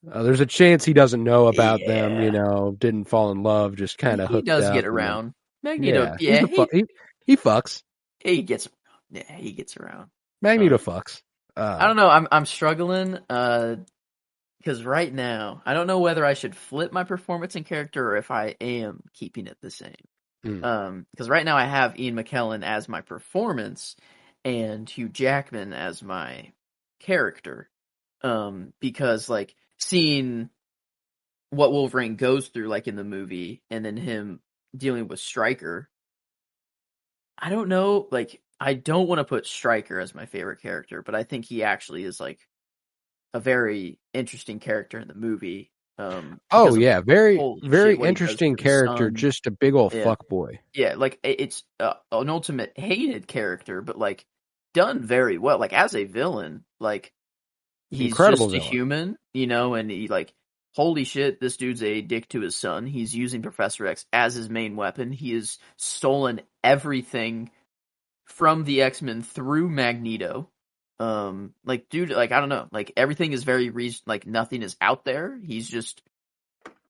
There's a chance he doesn't know about them. Didn't fall in love, just kind of hooked up. He does get around. Magneto, He fucks. He gets around. Magneto fucks. I don't know. I'm struggling because right now I don't know whether I should flip my performance and character or if I am keeping it the same. Because right now I have Ian McKellen as my performance and Hugh Jackman as my character. Because like seeing what Wolverine goes through, like in the movie, and then him dealing with Stryker. I don't know. Like, I don't want to put Stryker as my favorite character, but I think he actually is like a very interesting character in the movie. Oh Because of yeah, very holy very shit, what he does interesting for his character. son. Just a big old Yeah, fuck boy. yeah. Like it's an ultimate hated character, but like done very well. Like as a villain, like he's Incredible just a villain. human, and he like, holy shit, this dude's a dick to his son. He's using Professor X as his main weapon. He has stolen everything from the X-Men through Magneto. Like, dude, like, I don't know. Like, everything is very, like, nothing is out there. He's just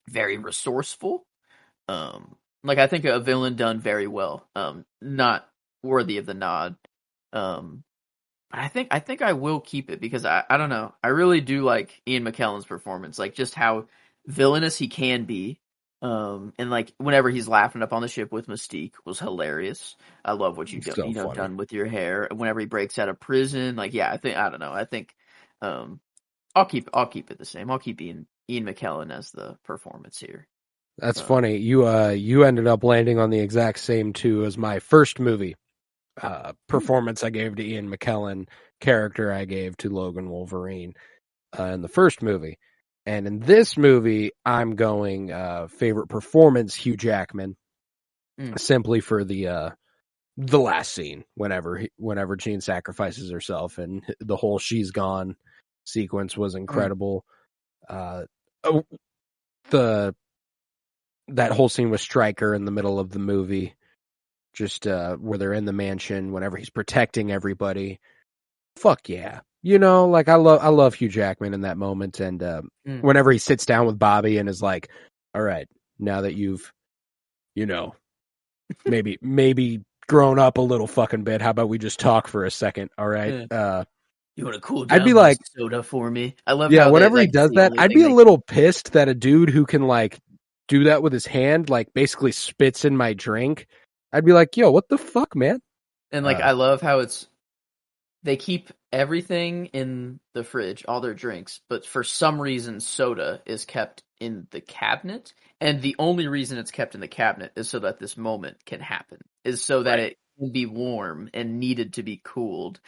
very resourceful. Like, I think a villain done very well. Not worthy of the nod. I think I will keep it because I don't know. I really do like Ian McKellen's performance, like just how villainous he can be. And like whenever he's laughing up on the ship with Mystique was hilarious. I love what It's so funny. done with your hair. Whenever he breaks out of prison, like yeah, I don't know. I think I'll keep it the same. I'll keep Ian McKellen as the performance here. That's funny. You ended up landing on the exact same two as my first movie. Performance I gave to Ian McKellen, character I gave to Logan Wolverine in the first movie. And in this movie, I'm going favorite performance, Hugh Jackman, simply for the last scene, whenever Jean sacrifices herself, and the whole "she's gone" sequence was incredible. That whole scene with Stryker in the middle of the movie, just where they're in the mansion, whenever he's protecting everybody. Fuck yeah. Like I love Hugh Jackman in that moment, and whenever he sits down with Bobby and is like, all right, now that you've, maybe grown up a little fucking bit, how about we just talk for a second, all right? Yeah. You want to cool down I'd be like, soda for me? I love yeah, how whenever he does that, I'd be a little pissed that a dude who can like do that with his hand, like basically spits in my drink. I'd be like, yo, what the fuck, man? And like, I love how they keep everything in the fridge, all their drinks, but for some reason soda is kept in the cabinet. And the only reason it's kept in the cabinet is so that this moment can happen, is so that it can be warm and needed to be cooled.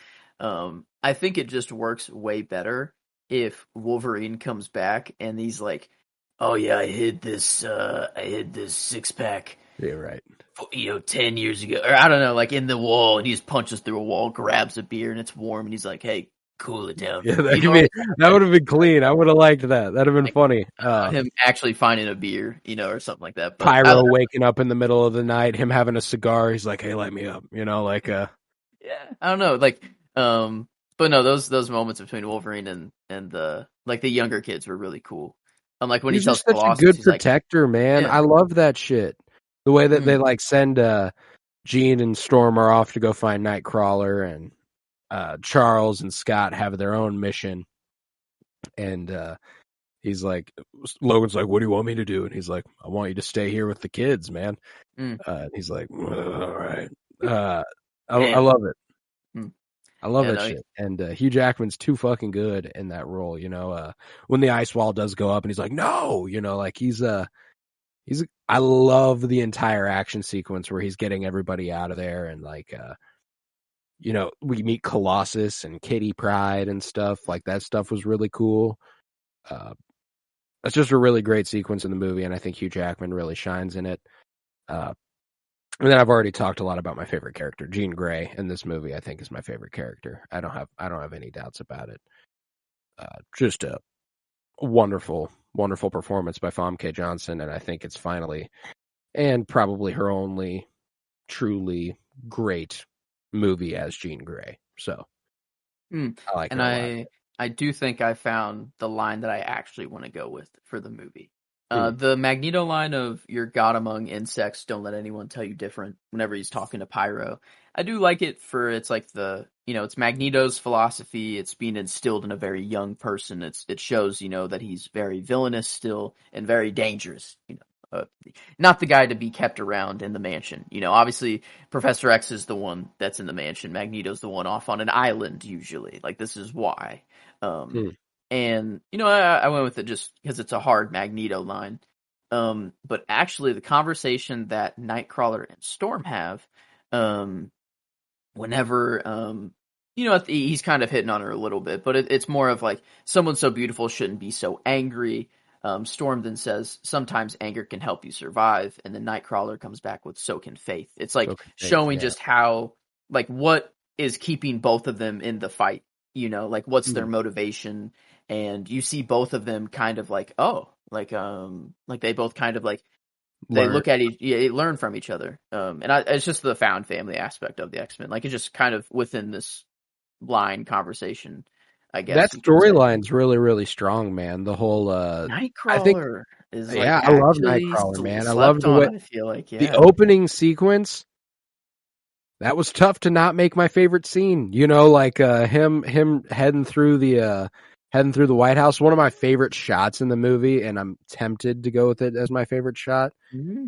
I think it just works way better if Wolverine comes back and he's like, oh yeah, I hid this 6-pack. Yeah, right. 10 years ago, or I don't know, like in the wall, and he just punches through a wall, grabs a beer, and it's warm, and he's like, "Hey, cool it down." Yeah, that would have been clean. I would have liked that. That'd have been funny. Him actually finding a beer, or something like that. But Pyro waking up in the middle of the night, him having a cigar. He's like, "Hey, light me up," yeah, I don't know, like, but no, those moments between Wolverine and the younger kids were really cool. Like when he's he tells just such Colossus, a good he's protector, man. Yeah. I love that shit. The way that they like send Jean and Storm are off to go find Nightcrawler, and Charles and Scott have their own mission. And he's like, Logan's like, "What do you want me to do?" And he's like, "I want you to stay here with the kids, man." And he's like, "All right." I love it. I love that shit. And Hugh Jackman's too fucking good in that role. When the ice wall does go up, and he's like, "No," like he's I love the entire action sequence where he's getting everybody out of there, and like we meet Colossus and Kitty Pryde and stuff. Like that stuff was really cool. It's just a really great sequence in the movie, and I think Hugh Jackman really shines in it. And then I've already talked a lot about my favorite character, Jean Grey, in this movie. I think is my favorite character. I don't have any doubts about it. Just a wonderful performance by Famke Johnson, and I think it's finally, and probably her only, truly great movie as Jean Grey. So I like her a lot. I do think I found the line that I actually want to go with for the movie. The Magneto line of "You're God among insects, don't let anyone tell you different." Whenever he's talking to Pyro, I do like it for it's like it's Magneto's philosophy. It's being instilled in a very young person. It shows that he's very villainous still and very dangerous. Not the guy to be kept around in the mansion. Obviously Professor X is the one that's in the mansion. Magneto's the one off on an island usually. Like this is why. Hmm. And I went with it just because it's a hard Magneto line. But actually, the conversation that Nightcrawler and Storm have, whenever he's kind of hitting on her a little bit, but it's more of like someone so beautiful shouldn't be so angry. Storm then says sometimes anger can help you survive, and then Nightcrawler comes back with so can faith. It's like So can faith, showing yeah. just how like what is keeping both of them in the fight. Like what's their motivation, and you see both of them kind of like like they both kind of like they Learn. look at learn from each other. And it's just the found family aspect of the X-Men. Like it's just kind of within this line conversation, I guess. That You could say. storyline's really, really strong, man. The whole I think Nightcrawler is like yeah, I love actually Nightcrawler, man. I love slept the way on, I feel like, the yeah. opening sequence. That was tough to not make my favorite scene. Like him heading through the White House. One of my favorite shots in the movie, and I'm tempted to go with it as my favorite shot.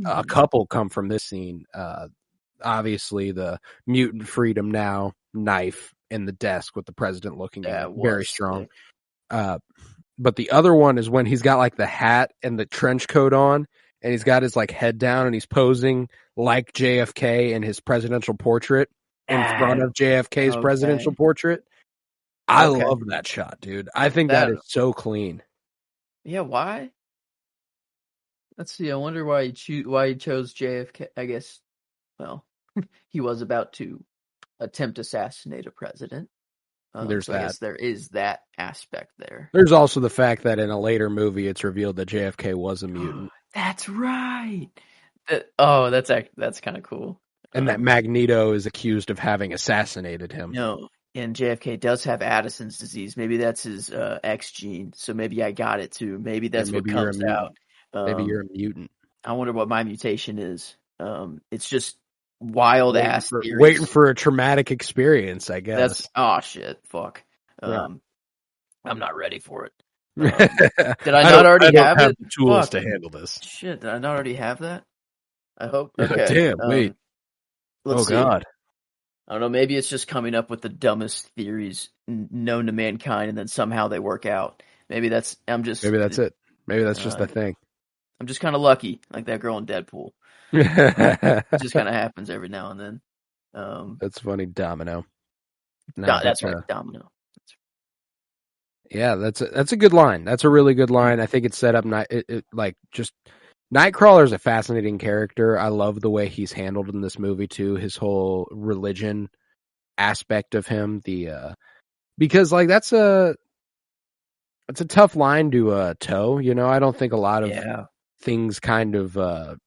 A couple come from this scene. Obviously, the mutant freedom now knife in the desk with the president looking at it. Very strong. But the other one is when he's got like the hat and the trench coat on, and he's got his like head down, and he's posing like JFK in his presidential portrait in front of JFK's presidential portrait. I love that shot, dude. I think that is so clean. Yeah, why? Let's see. I wonder why he chose JFK. I guess, well, he was about to attempt assassinate a president. There's so that. I guess there is that aspect there. There's also the fact that in a later movie, it's revealed that JFK was a mutant. That's right. That's kind of cool. And that Magneto is accused of having assassinated him. No, and JFK does have Addison's disease. Maybe that's his X gene. So maybe I got it too. Maybe that's what comes out. Maybe you're a mutant. I wonder what my mutation is. It's just wild ass theories. Waiting for a traumatic experience, I guess. Shit, fuck. Yeah. I'm not ready for it. Did I not already have it? The tools to handle this. Shit, did I not already have that? I hope. Okay. Damn, wait. Let's see. God. I don't know. Maybe it's just coming up with the dumbest theories known to mankind, and then somehow they work out. Maybe that's it. Maybe that's just the thing. I'm just kind of lucky, like that girl in Deadpool. It just kind of happens every now and then. That's funny, Domino. That's right, Domino. Yeah, that's a good line. That's a really good line. I think it's set up just Nightcrawler is a fascinating character. I love the way he's handled in this movie too. His whole religion aspect of him, because like that's a tough line to toe. I don't think a lot of things kind of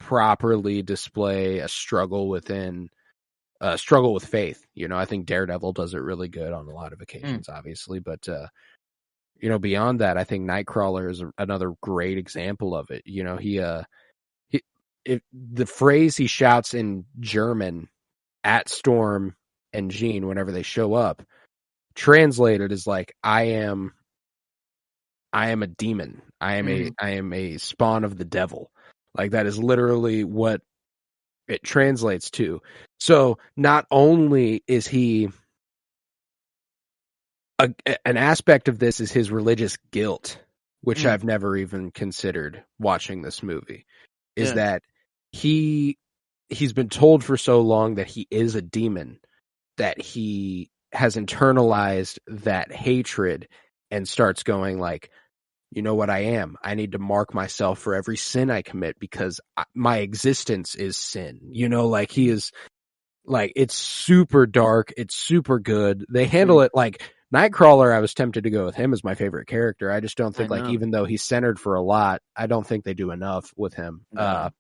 properly display a struggle with faith. I think Daredevil does it really good on a lot of occasions, obviously, but beyond that, I think Nightcrawler is another great example of it. The phrase he shouts in German at Storm and Jean whenever they show up, translated is like, I am a demon. I am a spawn of the devil. Like that is literally what it translates to. So not only is he an aspect of this is his religious guilt, which I've never even considered watching this movie, is that he's been told for so long that he is a demon that he has internalized that hatred and starts going like, you know what I am? I need to mark myself for every sin I commit because my existence is sin. Like he is like, it's super dark. It's super good. They handle it like Nightcrawler. I was tempted to go with him as my favorite character. I just don't think even though he's centered for a lot, I don't think they do enough with him. No.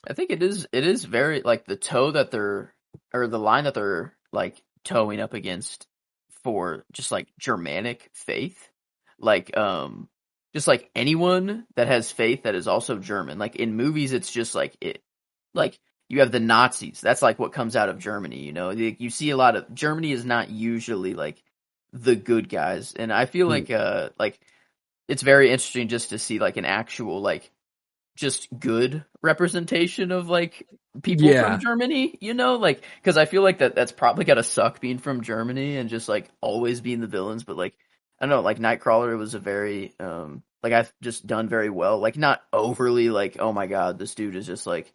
I think it is very like the toe that the line that they're like towing up against for just like Germanic faith. Like, just like anyone that has faith that is also German. Like in movies, it's just like like you have the Nazis. That's like what comes out of Germany. You see a lot of Germany is not usually like the good guys, and I feel like it's very interesting just to see like an actual like just good representation of like people from Germany, like because I feel like that's probably gotta suck being from Germany and just like always being the villains, but like I don't know, like Nightcrawler was a very like I've just done very well, like not overly like oh my god this dude is just like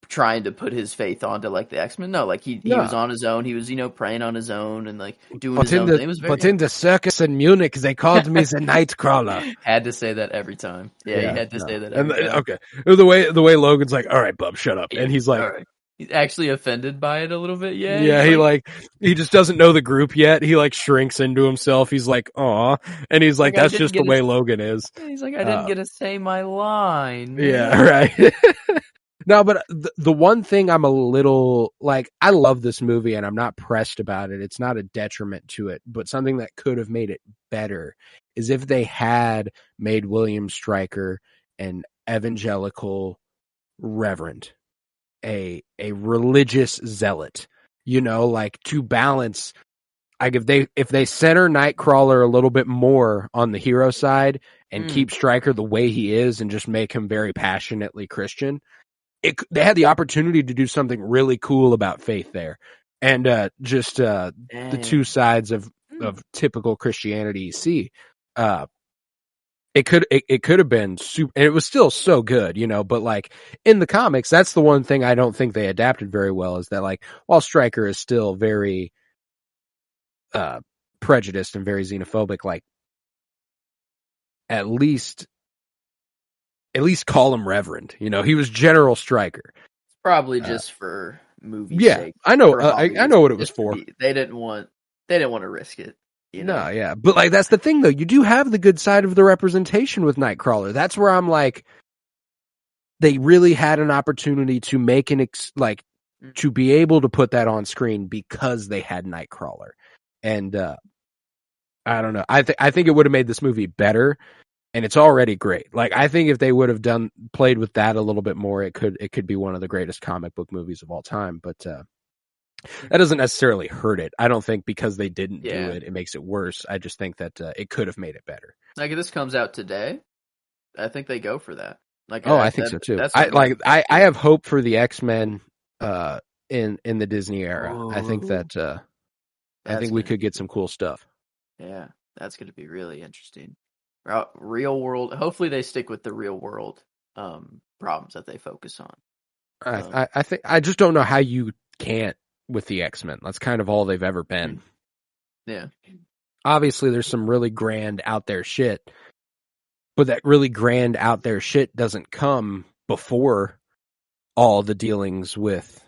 trying to put his faith onto like the X-Men. No, like he was on his own. He was praying on his own and like doing his own thing. It was very, in the circus in Munich, they called me the Nightcrawler. Had to say that every time. Yeah, he had to say that every time. Okay, the way Logan's like, all right, bub, shut up, and he's like, right. He's actually offended by it a little bit. Yeah, yeah. He just doesn't know the group yet. He like shrinks into himself. He's like, aw, and he's like that's just the way Logan is. He's like, I didn't get to say my line. Yeah, right. No, but the one thing I'm a little like, I love this movie and I'm not pressed about it. It's not a detriment to it, but something that could have made it better is if they had made William Stryker an evangelical reverend, a religious zealot, like to balance. Like if they center Nightcrawler a little bit more on the hero side and keep Stryker the way he is and just make him very passionately Christian. They had the opportunity to do something really cool about faith there, and just the two sides of typical Christianity you see. It could have been super, and it was still so good, But like in the comics, that's the one thing I don't think they adapted very well is that like while Stryker is still very prejudiced and very xenophobic, like at least call him Reverend. He was General Stryker. Probably just for movie sake. I know. I know what it was for. They didn't want to risk it. No, yeah, but like that's the thing though. You do have the good side of the representation with Nightcrawler. That's where I'm like, they really had an opportunity to make to be able to put that on screen because they had Nightcrawler, and I don't know. I think it would have made this movie better. And it's already great. Like I think if they would have played with that a little bit more, it could be one of the greatest comic book movies of all time. But that doesn't necessarily hurt it. I don't think because they didn't do it, it makes it worse. I just think that it could have made it better. Like if this comes out today, I think they go for that. Like I think so too. I have hope for the X-Men in the Disney era. Ooh. I think that I think we could get some cool stuff. Yeah, that's going to be really interesting. Real world. Hopefully, they stick with the real world problems that they focus on. I think I just don't know how you can't with the X-Men. That's kind of all they've ever been. Yeah. Obviously, there's some really grand out there shit, but that really grand out there shit doesn't come before all the dealings with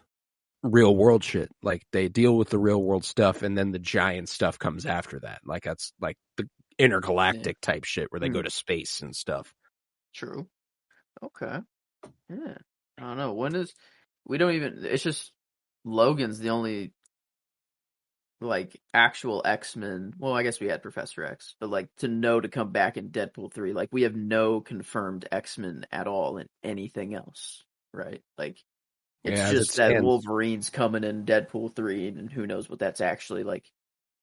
real world shit. Like they deal with the real world stuff, and then the giant stuff comes after that. Like that's like the intergalactic type shit where they go to space and stuff. True. Okay. Yeah. I don't know. It's just Logan's the only like actual X-Men. Well, I guess we had Professor X, but like to come back in Deadpool 3, like we have no confirmed X-Men at all in anything else, right? Like it's just that Wolverine's coming in Deadpool 3 and who knows what that's actually like.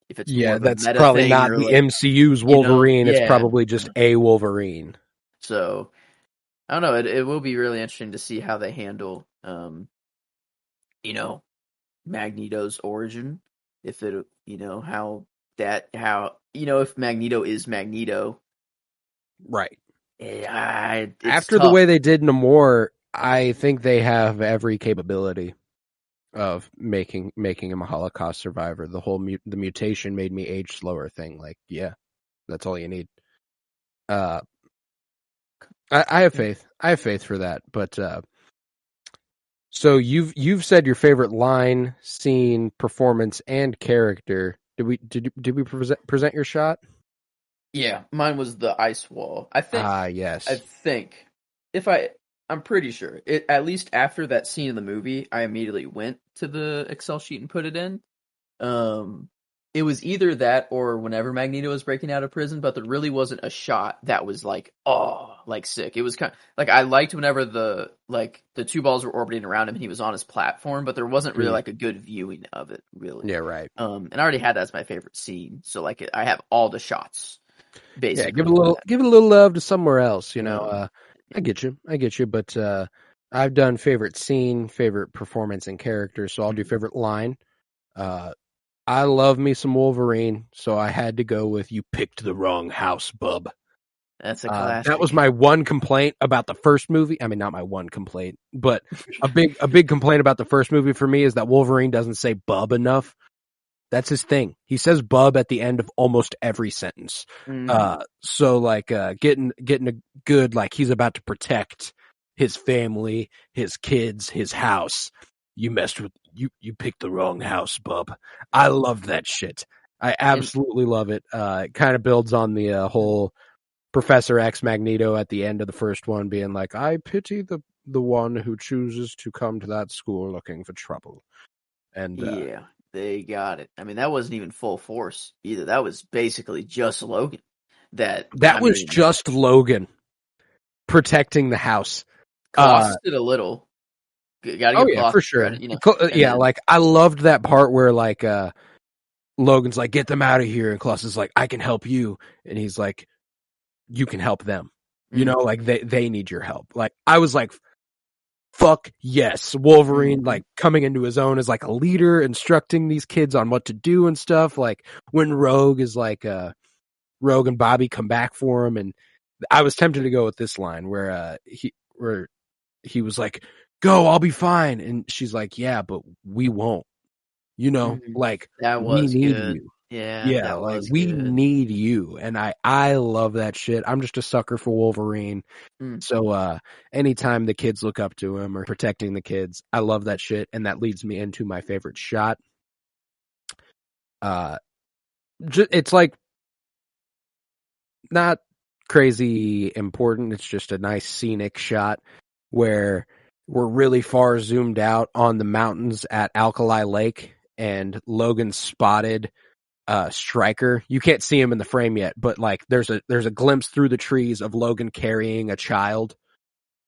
If it's that's probably not the MCU's Wolverine. It's probably just a Wolverine. So I don't know. It will be really interesting to see how they handle, Magneto's origin. If it, if Magneto is Magneto, right? After the way they did Namor, I think they have every capability of making him a Holocaust survivor. The whole the mutation made me age slower thing. Like, yeah, that's all you need. I have faith. I have faith for that. But so you've said your favorite line, scene, performance, and character. Did we present your shot? Yeah, mine was the ice wall. I think. Yes. I think I'm pretty sure. At least after that scene in the movie, I immediately went to the Excel sheet and put it in. it was either that or whenever Magneto was breaking out of prison, but there really wasn't a shot that was like, oh, like sick. It was kind of like I liked whenever the two balls were orbiting around him and he was on his platform, but there wasn't really like a good viewing of it, really. Yeah, right. And I already had that as my favorite scene, so like I have all the shots. Basically, yeah, give it a little love to somewhere else, you know. I get you, but I've done favorite scene, favorite performance and character, so I'll do favorite line. I love me some Wolverine, so I had to go with "You picked the wrong house, bub." That's a classic. That was my one complaint about the first movie. I mean, not my one complaint, but a big complaint about the first movie for me is that Wolverine doesn't say bub enough. That's his thing. He says bub at the end of almost every sentence. So like getting a good, like he's about to protect his family, his kids, his house. You picked the wrong house, bub. I love that shit. I absolutely love it. It kind of builds on the whole Professor X Magneto at the end of the first one being like, I pity the one who chooses to come to that school looking for trouble. And yeah, they got it. I mean, that wasn't even full force either. That was basically just Logan. That was just Logan protecting the house. Colossus did a little. Gotta give Colossus for sure. credit, you know. Then, like I loved that part where like Logan's like, get them out of here, and Colossus is like, I can help you, and he's like, you can help them. You know, like they need your help. Like I was like, fuck yes, Wolverine like coming into his own as like a leader, instructing these kids on what to do and stuff. Like when Rogue is like Rogue and Bobby come back for him, and I was tempted to go with this line where he was like, go, I'll be fine, and she's like, yeah, but we won't. You know, like that was we need good. you. Yeah, like we need you, and I love that shit. I'm just a sucker for Wolverine. So anytime the kids look up to him or protecting the kids, I love that shit, and that leads me into my favorite shot. It's like not crazy important. It's just a nice scenic shot where we're really far zoomed out on the mountains at Alkali Lake, and Logan spotted Stryker. You can't see him in the frame yet, but like there's a glimpse through the trees of Logan carrying a child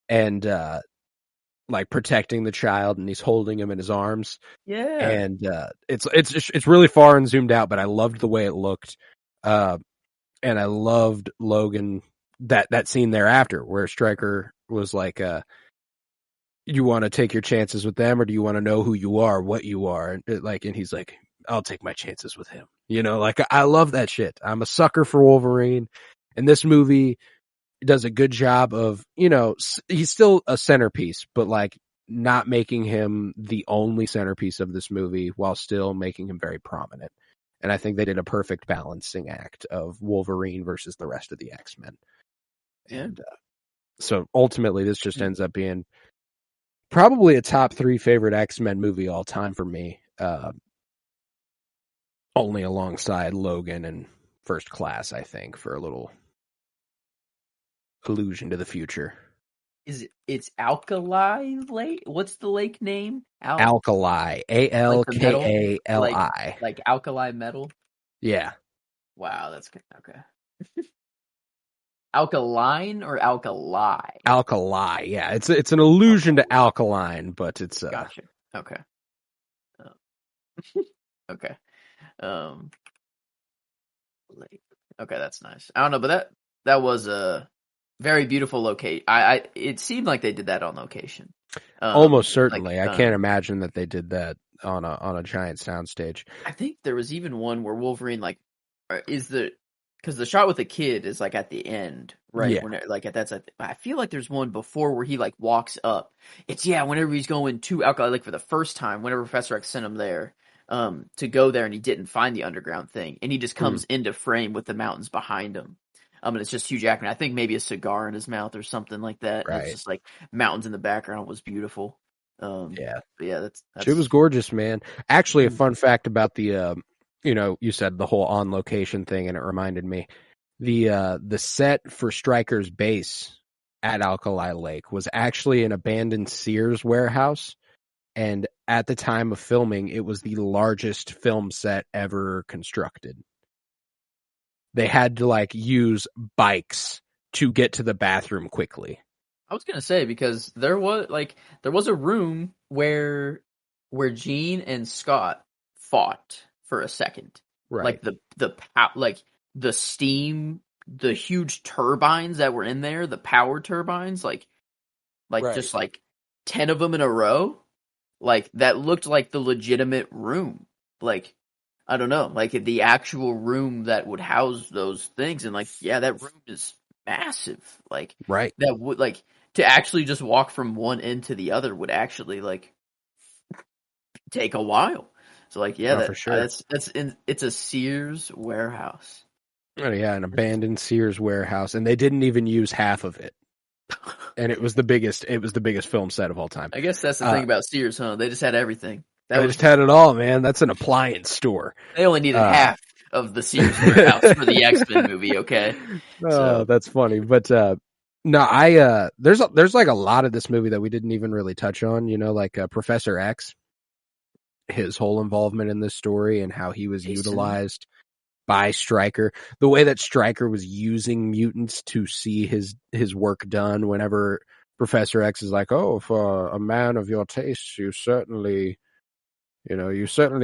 and like protecting the child, and he's holding him in his arms. Yeah. And it's really far and zoomed out, but I loved the way it looked. And I loved Logan that scene thereafter where Stryker was like, you want to take your chances with them, or do you want to know who you are, what you are? And he's like, I'll take my chances with him. You know, like I love that shit. I'm a sucker for Wolverine, and this movie does a good job of, you know, he's still a centerpiece, but like not making him the only centerpiece of this movie while still making him very prominent. And I think they did a perfect balancing act of Wolverine versus the rest of the X-Men. Yeah. And so ultimately this just ends up being probably a top 3 favorite X-Men movie all time for me. Only alongside Logan and First Class, I think, for a little allusion to the future. It's Alkali Lake? What's the lake name? Alkali. Alkali. Like alkali metal? Yeah. Wow, that's good. Okay. Alkaline or alkali? Alkali, yeah. It's an allusion to alkaline, but it's Gotcha. Okay. Okay. Okay, that's nice. I don't know, but that was a very beautiful location. It seemed like they did that on location. Almost certainly. I can't imagine that they did that on a giant soundstage. I think there was even one where Wolverine because the shot with the kid is like at the end, right? Yeah. When I feel like there's one before where he like walks up. Whenever he's going to Alkali Lake for the first time, whenever Professor X sent him there. To go there, and he didn't find the underground thing, and he just comes into frame with the mountains behind him. And it's just Hugh Jackman. I think maybe a cigar in his mouth or something like that. Right. It's just like mountains in the background. It was beautiful. Yeah, that's it was gorgeous, man. Actually, a fun fact about the, you said the whole on location thing, and it reminded me the set for Stryker's base at Alkali Lake was actually an abandoned Sears warehouse. And at the time of filming, it was the largest film set ever constructed. They had to like use bikes to get to the bathroom quickly. I was gonna say, because there was a room where Jean and Scott fought for a second. Right. Like the steam, the huge turbines that were in there, the power turbines, like Right. just like 10 of them in a row. Like that looked like the legitimate room. Like, I don't know, like the actual room that would house those things. And like, yeah, that room is massive. Like, Right. that would like to actually just walk from one end to the other would actually like take a while. So like, yeah, Oh, for sure. it's a Sears warehouse. Oh, yeah, an abandoned Sears warehouse, and they didn't even use half of it. And it was the biggest film set of all time. I guess that's the thing about Sears, huh? They just had everything. They just had it all, man. That's an appliance store. They only needed half of the Sears warehouse for the X-Men movie, okay? Oh, that's funny. But no, there's like a lot of this movie that we didn't even really touch on, you know, like Professor X, his whole involvement in this story and how he was utilized by Stryker. The way that Stryker was using mutants to see his work done whenever Professor X is like, "Oh, for a man of your taste, you certainly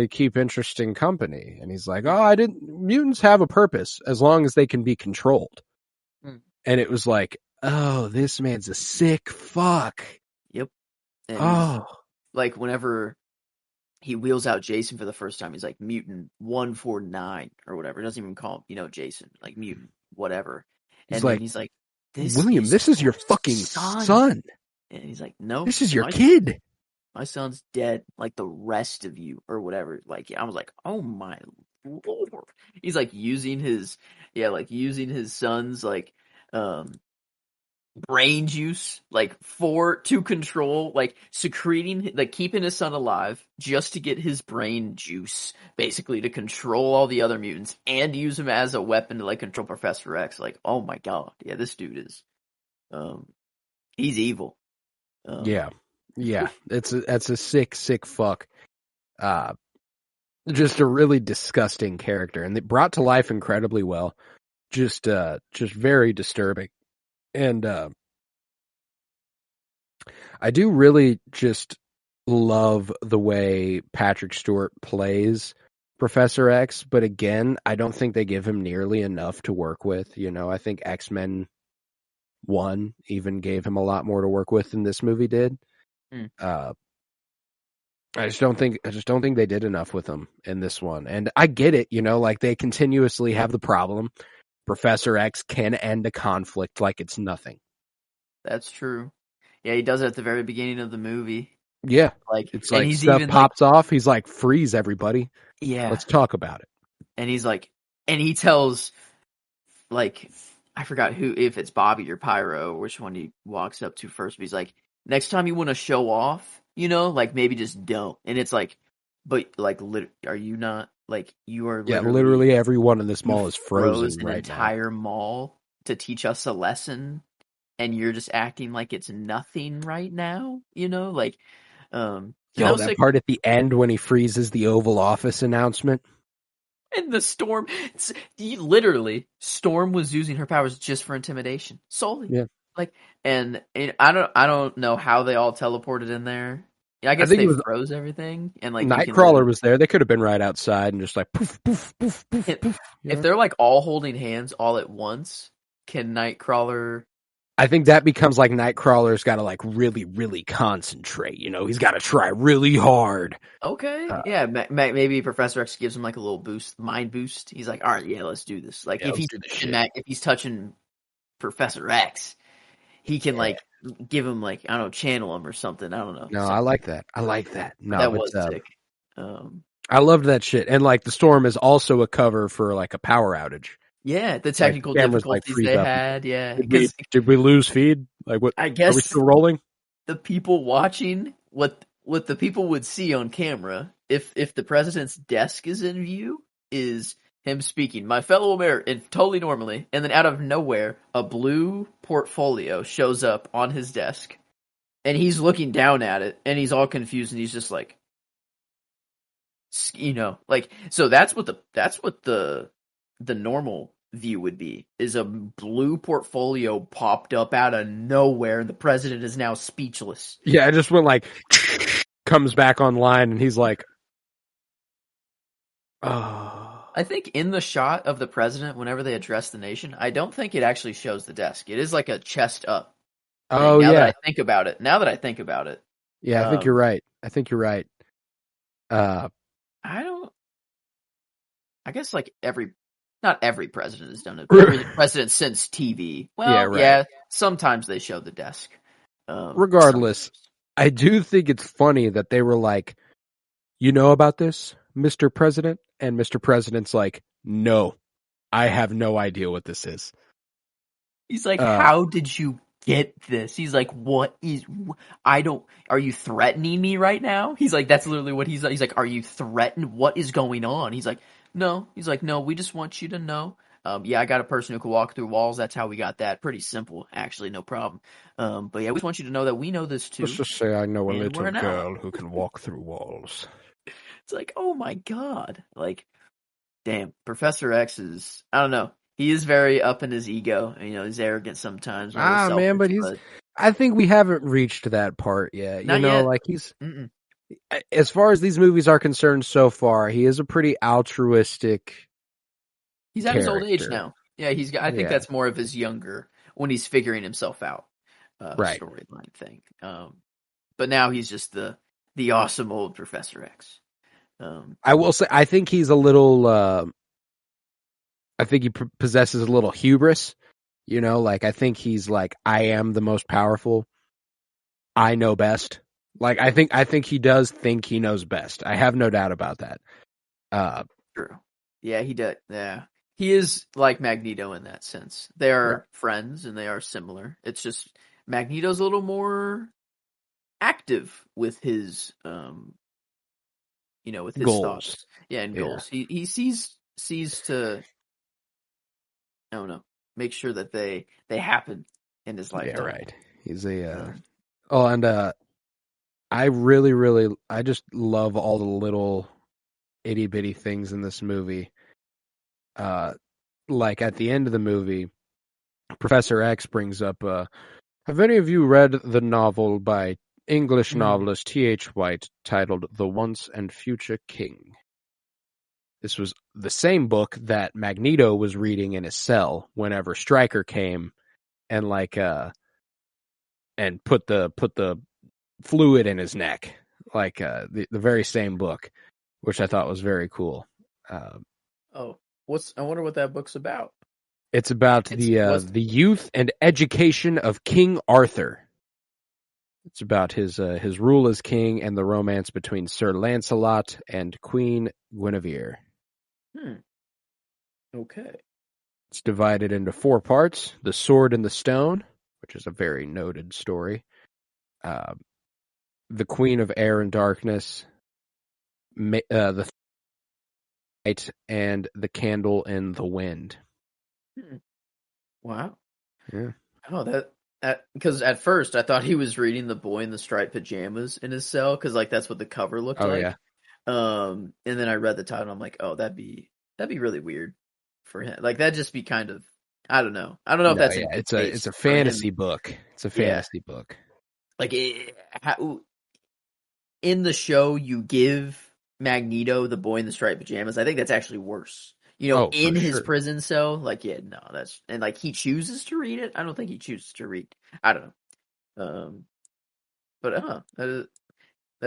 keep interesting company." And he's like, "Oh, mutants have a purpose as long as they can be controlled." And it was like, "Oh, this man's a sick fuck." Yep. And like whenever he wheels out Jason for the first time, he's like mutant 149 or whatever. He doesn't even call him, Jason, like mutant, whatever. He's and then he's like, William, this is your fucking son. And he's like, no, this is your kid. My son's dead, like the rest of you, or whatever. Like, I was like, oh my Lord. He's like using his son's like, brain juice, like to control, like secreting, like keeping his son alive just to get his brain juice, basically to control all the other mutants and use him as a weapon to like control Professor X. Like, oh my God. Yeah, this dude is, he's evil. Yeah. That's a sick fuck. Just a really disgusting character, and they brought to life incredibly well. Just very disturbing. And I do really just love the way Patrick Stewart plays Professor X, but again, I don't think they give him nearly enough to work with. You know, I think X-Men 1 even gave him a lot more to work with than this movie did. I just don't think they did enough with him in this one. And I get it, you know, like they continuously have the problem. Professor X can end a conflict like it's nothing. That's true. Yeah, he does it at the very beginning of the movie. Yeah. Like, it's like stuff pops off. He's like, freeze everybody. Yeah. Let's talk about it. And he's like, and he tells, like, I forgot if it's Bobby or Pyro, which one he walks up to first, but he's like, next time you want to show off, you know, like maybe just don't. And it's like, but like, are you not? Like, you are literally everyone in this mall is frozen an entire mall to teach us a lesson, and you're just acting like it's nothing right now, you know? Like, that part at the end when he freezes the Oval Office announcement. And the Storm, Storm was using her powers just for intimidation, solely. Yeah. Like, and I don't know how they all teleported in there. Yeah, I guess they froze everything, and like Nightcrawler was there. They could have been right outside and just like poof, poof, poof, poof, poof. If they're like all holding hands all at once, can Nightcrawler? I think that becomes like Nightcrawler's got to like really, really concentrate. You know, he's got to try really hard. Okay, yeah, maybe Professor X gives him like a little mind boost. He's like, all right, yeah, let's do this. Like if he's touching Professor X, he can like give him like, I don't know, channel him or something. I don't know. No, I like that. No, that was sick. I loved that shit. And like the Storm is also a cover for like a power outage. Yeah, the technical difficulties they had. Yeah, did we lose feed? Like what? I guess are we still rolling? The people watching what the people would see on camera if the president's desk is in view is him speaking, my fellow American, totally normally, and then out of nowhere, a blue portfolio shows up on his desk, and he's looking down at it, and he's all confused, and he's just like, You know, like, so that's what the normal view would be, is a blue portfolio popped up out of nowhere and the president is now speechless. Yeah, I just went like, comes back online and he's like, oh. I think in the shot of the president, whenever they address the nation, I don't think it actually shows the desk. It is like a chest up thing. Oh, Now that yeah. I think about it. Yeah, I think you're right. I guess like not every president has done it, but every president since TV. Well, Yeah, right. yeah, sometimes they show the desk. Regardless, sometimes. I do think it's funny that they were like, you know about this, Mr. President? And Mr. President's like, no, I have no idea what this is. He's like, how did you get this? He's like, are you threatening me right now? He's like, that's literally what he's like, are you threatened? What is going on? He's like, no, we just want you to know. Yeah, I got a person who can walk through walls. That's how we got that. Pretty simple, actually, no problem. But yeah, we just want you to know that we know this too. Let's just say I know a And little we're not. girl who can walk through walls. It's like, oh my god. Like, damn, Professor X is, I don't know. He is very up in his ego. You know, he's arrogant sometimes. Man, but I think we haven't reached that part yet. Not yet. Like as far as these movies are concerned so far, he is a pretty altruistic. He's at his old age now. Yeah, I think that's more of his younger, when he's figuring himself out, storyline thing. But now he's just the awesome old Professor X. I will say, I think he's a little. I think he possesses a little hubris. You know, like I think he's like, I am the most powerful. I know best. Like I think he does think he knows best. I have no doubt about that. True. Yeah, he does. Yeah. He is like Magneto in that sense. They are friends and they are similar. It's just Magneto's a little more active with his with his goals. Thoughts. Yeah, and goals. He sees to, I don't know, make sure that they happen in his lifetime. Yeah, right. He's I just love all the little itty bitty things in this movie. Like at the end of the movie, Professor X brings up, have any of you read the novel by English novelist T.H. White titled The Once and Future King? This was the same book that Magneto was reading in his cell whenever Stryker came and and put the fluid in his neck, the very same book, which I thought was very cool. I wonder what that book's about. It's about the youth and education of King Arthur. It's about his rule as king and the romance between Sir Lancelot and Queen Guinevere. Okay. It's divided into 4 parts: The Sword and the Stone, which is a very noted story. The Queen of Air and Darkness, the Light, and The Candle in the Wind. Wow. Yeah. Oh, that because at first I thought he was reading The Boy in the Striped Pajamas in his cell, because like that's what the cover looked like. Yeah. And then I read the title and I'm like, oh, that'd be really weird for him. Like that'd just be kind of, I don't know if that's it's a fantasy book. It's a fantasy book. Like in the show, you give Magneto the Boy in the Striped Pajamas. I think that's actually worse. In his prison cell, like, yeah, no, and like he chooses to read it. I don't think he chooses to read. I don't know. But that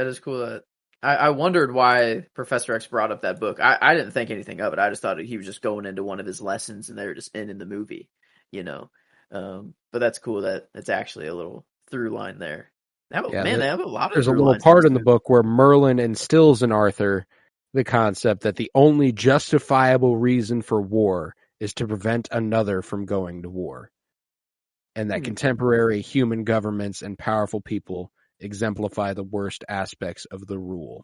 is cool. I wondered why Professor X brought up that book. I didn't think anything of it. I just thought he was just going into one of his lessons and they were just ending the movie, But that's cool that it's actually a little through line there. They have a lot of. There's a little part in the book where Merlin instills in Arthur the concept that the only justifiable reason for war is to prevent another from going to war, and that contemporary human governments and powerful people exemplify the worst aspects of the rule.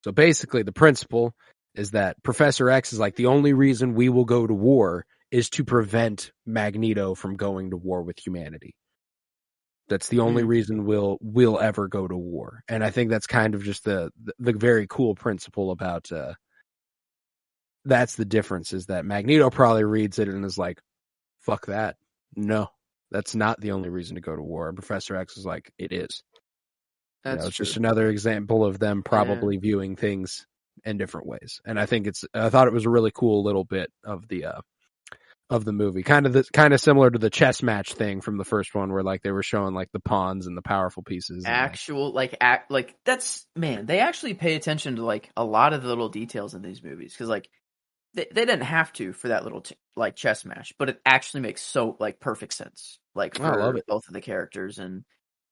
So basically, the principle is that Professor X is like, the only reason we will go to war is to prevent Magneto from going to war with humanity. That's the only reason we'll ever go to war. And I think that's kind of just the very cool principle about that's the difference, is that Magneto probably reads it and is like, fuck that. No, that's not the only reason to go to war. And Professor X is like, it is. That's it's true. just another example of them probably viewing things in different ways. And I think I thought it was a really cool little bit of the movie, kind of similar to the chess match thing from the first one, where like they were showing like the pawns and the powerful pieces. Actual like that's, man, they actually pay attention to like a lot of the little details in these movies, because like they didn't have to for that little like chess match, but it actually makes so like perfect sense, like I love for it. both of the characters. And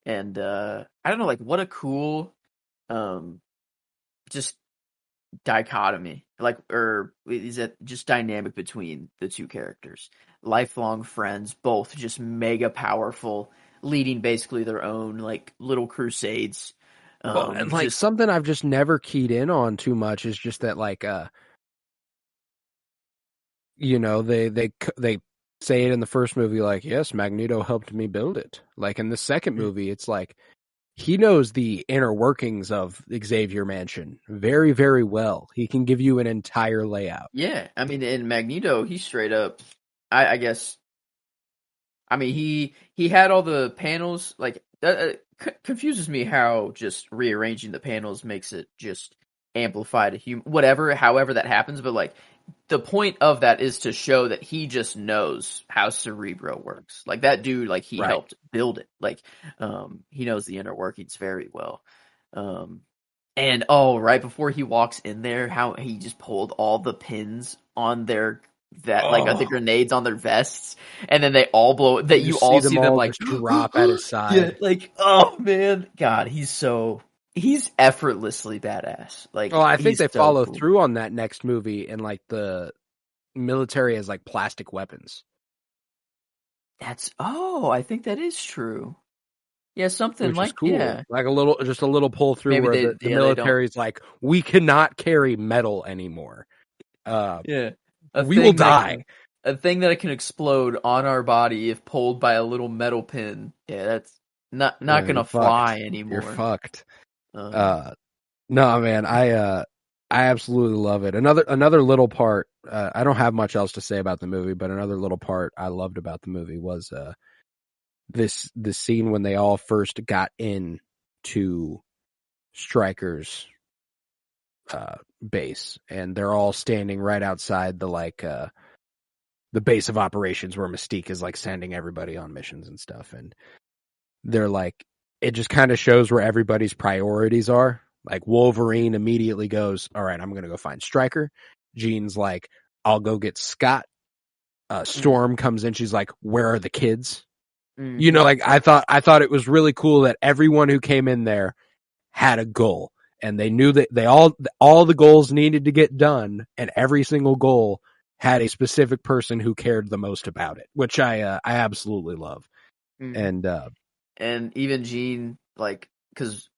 I don't know, like what a cool just dichotomy, like, or is it just dynamic between the two characters, lifelong friends, both just mega powerful, leading basically their own like little crusades. Well, and like something I've just never keyed in on too much is just that like they say it in the first movie, like, yes, Magneto helped me build it. Like in the second movie, it's like he knows the inner workings of Xavier Mansion very, very well. He can give you an entire layout. Yeah, I mean, in Magneto, he straight up, I guess, I mean, he had all the panels, like, confuses me how just rearranging the panels makes it just amplify to whatever, however that happens, but like, the point of that is to show that he just knows how Cerebro works. Like, that dude, like, he helped build it. Like, he knows the inner workings very well. And right before he walks in there, how he just pulled all the pins on their like the grenades on their vests, and then they all blow. That you all see them like drop at his side. Yeah, like, oh man, God, he's effortlessly badass. Like, I think they follow through on that next movie, and like the military has like plastic weapons. I think that is true. Yeah, something which like is cool. Yeah. Like a little pull through. Maybe where the military's like, we cannot carry metal anymore. We will die. A thing that can explode on our body if pulled by a little metal pin. Yeah, that's not gonna fly anymore. You're fucked. No, man, I absolutely love it. Another little part. I don't have much else to say about the movie, but another little part I loved about the movie was this scene when they all first got in to Stryker's base, and they're all standing right outside the base of operations where Mystique is like sending everybody on missions and stuff, and they're like, it just kind of shows where everybody's priorities are. Like Wolverine immediately goes, all right, I'm gonna go find Stryker. Jean's like, I'll go get Scott. Storm comes in, she's like, where are the kids? You know, like I thought it was really cool that everyone who came in there had a goal, and they knew that all the goals needed to get done, and every single goal had a specific person who cared the most about it, which I absolutely love. And even Jean, like, because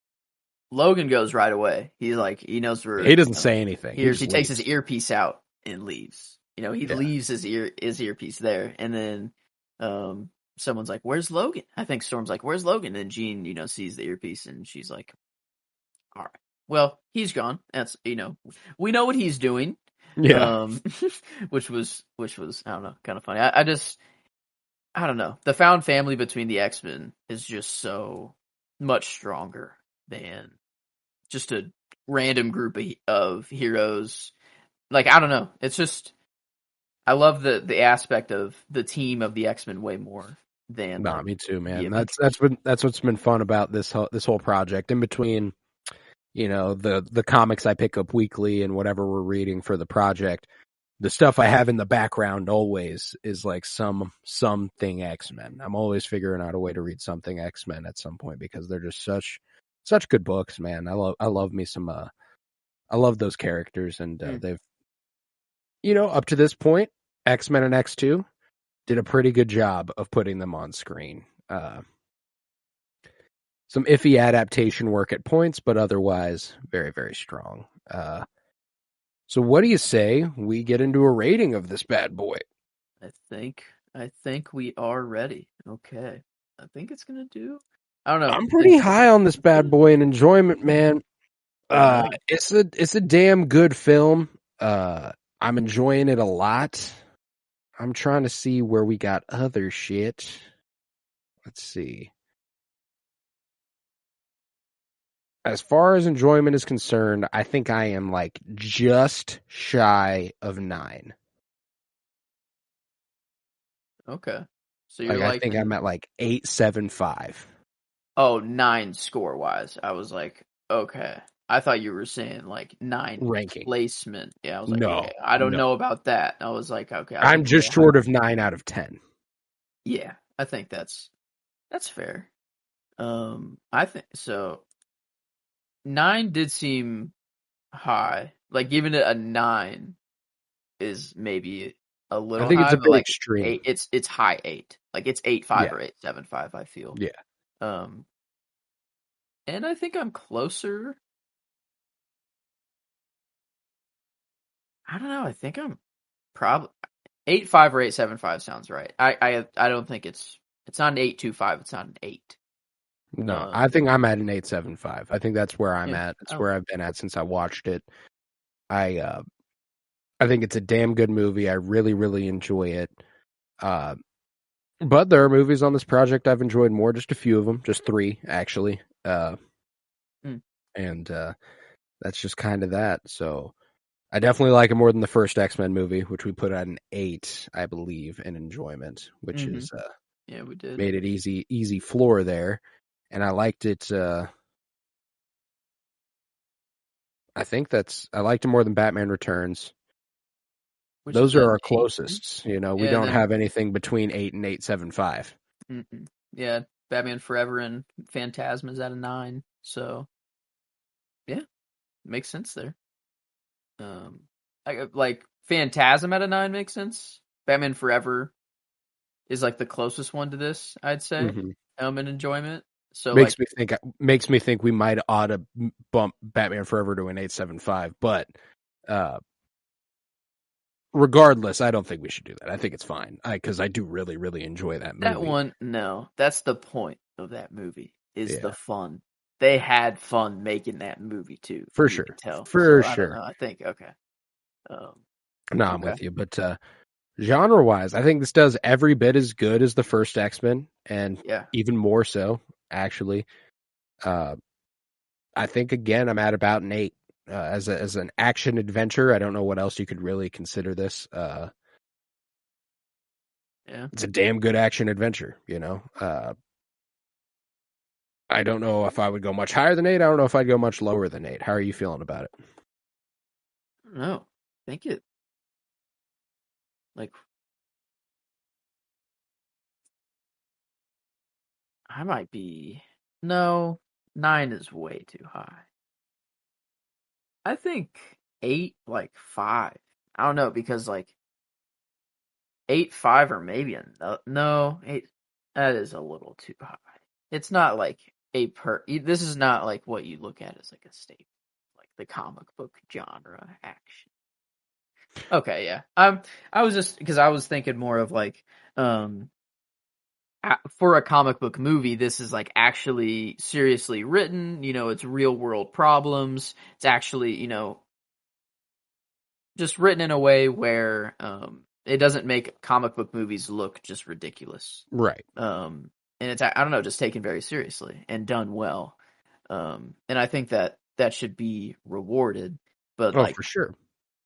Logan goes right away. He's like, he knows where he doesn't say anything. He takes his earpiece out and leaves. You know, he leaves his earpiece there, and then someone's like, where's Logan? I think Storm's like, where's Logan? And Jean, sees the earpiece, and she's like, all right, well, he's gone. That's, we know what he's doing. Yeah. Which was, I don't know, kind of funny. I don't know. The found family between the X-Men is just so much stronger than just a random group of heroes. Like, I don't know. It's just, I love the aspect of the team of the X-Men way more than. Nah, me too, man. That's what's been fun about this whole project. In between, the comics I pick up weekly and whatever we're reading for the project, the stuff I have in the background always is like something X-Men. I'm always figuring out a way to read something X-Men at some point, because they're just such good books, man. I love me some I love those characters, and they've up to this point, X-Men and X2 did a pretty good job of putting them on screen. Some iffy adaptation work at points, but otherwise very, very strong. So what do you say we get into a rating of this bad boy? I think we are ready. Okay. I think it's gonna do. I don't know. I'm pretty high on this bad boy in enjoyment, man. Nice. It's a damn good film. I'm enjoying it a lot. I'm trying to see where we got other shit. Let's see. As far as enjoyment is concerned, I think I am like just shy of 9. Okay. So you're Like I think I'm at like 8.75. 9 score wise. I was like, okay. I thought you were saying like 9 Ranking. placement. Yeah, I was like, No, okay. I don't no. know about that. I was like, okay. I I'm think just short of 9 out of 10. Yeah, I think that's fair. I think so. 9 did seem high. Like giving it a 9 is maybe a little I think high, it's a but bit like extreme. 8, it's high 8. Like it's 8.5 Yeah. or 8.75. I feel. Yeah. And I think I'm closer. I don't know. I think I'm probably 8.5 or 8.75 sounds right. I don't think it's not an 8.25. It's not an 8. No, I think I'm at an 8.75. I think that's where I'm Yeah. at. That's where I've been at since I watched it. I think it's a damn good movie. I really, really enjoy it. But there are movies on this project I've enjoyed more. Just a few of them, just 3 actually. And that's just kind of that. So I definitely like it more than the first X-Men movie, which we put at an 8, I believe, in enjoyment, which is yeah, we did. made it easy floor there. And I liked it. I liked it more than Batman Returns. Which Those is are an our 8. closest. You know, we Yeah, and don't then have anything between 8 and 8.75. yeah, Batman Forever and Phantasma's at a 9. So yeah, makes sense there. Like Phantasm at a 9 makes sense. Batman Forever is like the closest one to this, I'd say. In enjoyment. So Makes me think we might ought to bump Batman Forever to an 8.75, but regardless, I don't think we should do that. I think it's fine because I do really, really enjoy that movie. that one, no, that's the point of that movie is the Yeah. fun. They had fun making that movie too. For you sure. could tell. For So, I sure. don't know. I think okay. No, I'm with you. But genre-wise, I think this does every bit as good as the first X-Men, and Yeah. even more so, actually. I think, again, I'm at about an 8. As an action adventure, I don't know what else you could really consider this. Yeah. It's a damn good action adventure, you know? I don't know if I would go much higher than 8. I don't know if I'd go much lower than 8. How are you feeling about it? No, I think it like I might be no 9 is way too high. I think 8 like 5. I don't know because like 8.5 or maybe no 8. That is a little too high. It's not like this is not like what you look at as like a staple, like the comic book genre action. Okay, yeah. I was just because I was thinking more of like for a comic book movie, this is like actually seriously written, it's real world problems. It's actually, just written in a way where it doesn't make comic book movies look just ridiculous. Right. And it's, I don't know, just taken very seriously and done well. And I think that should be rewarded, but like for sure.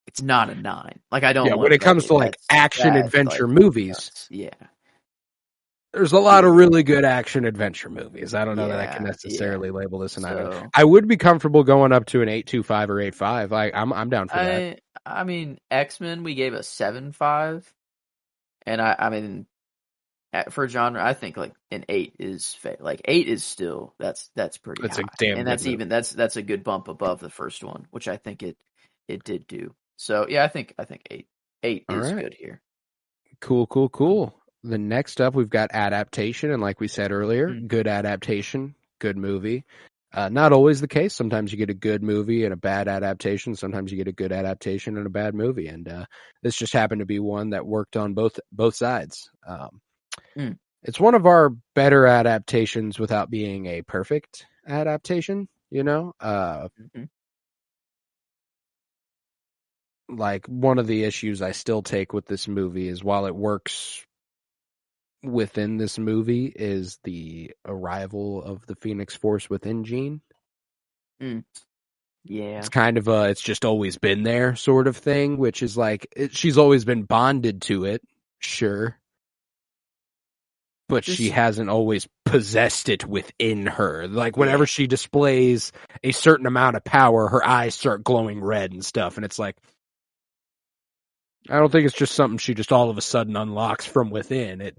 it's not a 9. Like I don't. Yeah, when it comes to like action adventure movies, yeah, there's a lot of really good action adventure movies. I don't know that I can necessarily label this an item. I would be comfortable going up to an 8.25 or 8.5. I'm down for that. I mean, X-Men we gave a 7.5, and I mean, for genre, I think like an 8 is like 8 is still that's pretty high, a damn and that's a good bump above the first one, which I think it did do. So yeah, I think 8 is good here. Cool. The next up, we've got adaptation, and like we said earlier, good adaptation, good movie. Not always the case. Sometimes you get a good movie and a bad adaptation. Sometimes you get a good adaptation and a bad movie. And this just happened to be one that worked on both sides. And it's one of our better adaptations without being a perfect adaptation, you know? Like, one of the issues I still take with this movie is while it works within this movie is the arrival of the Phoenix Force within Jean. Yeah. It's kind of it's just always been there sort of thing, which is like, she's always been bonded to it, sure. But she hasn't always possessed it within her. Like, whenever she displays a certain amount of power, her eyes start glowing red and stuff. And it's like, I don't think it's just something she just all of a sudden unlocks from within. It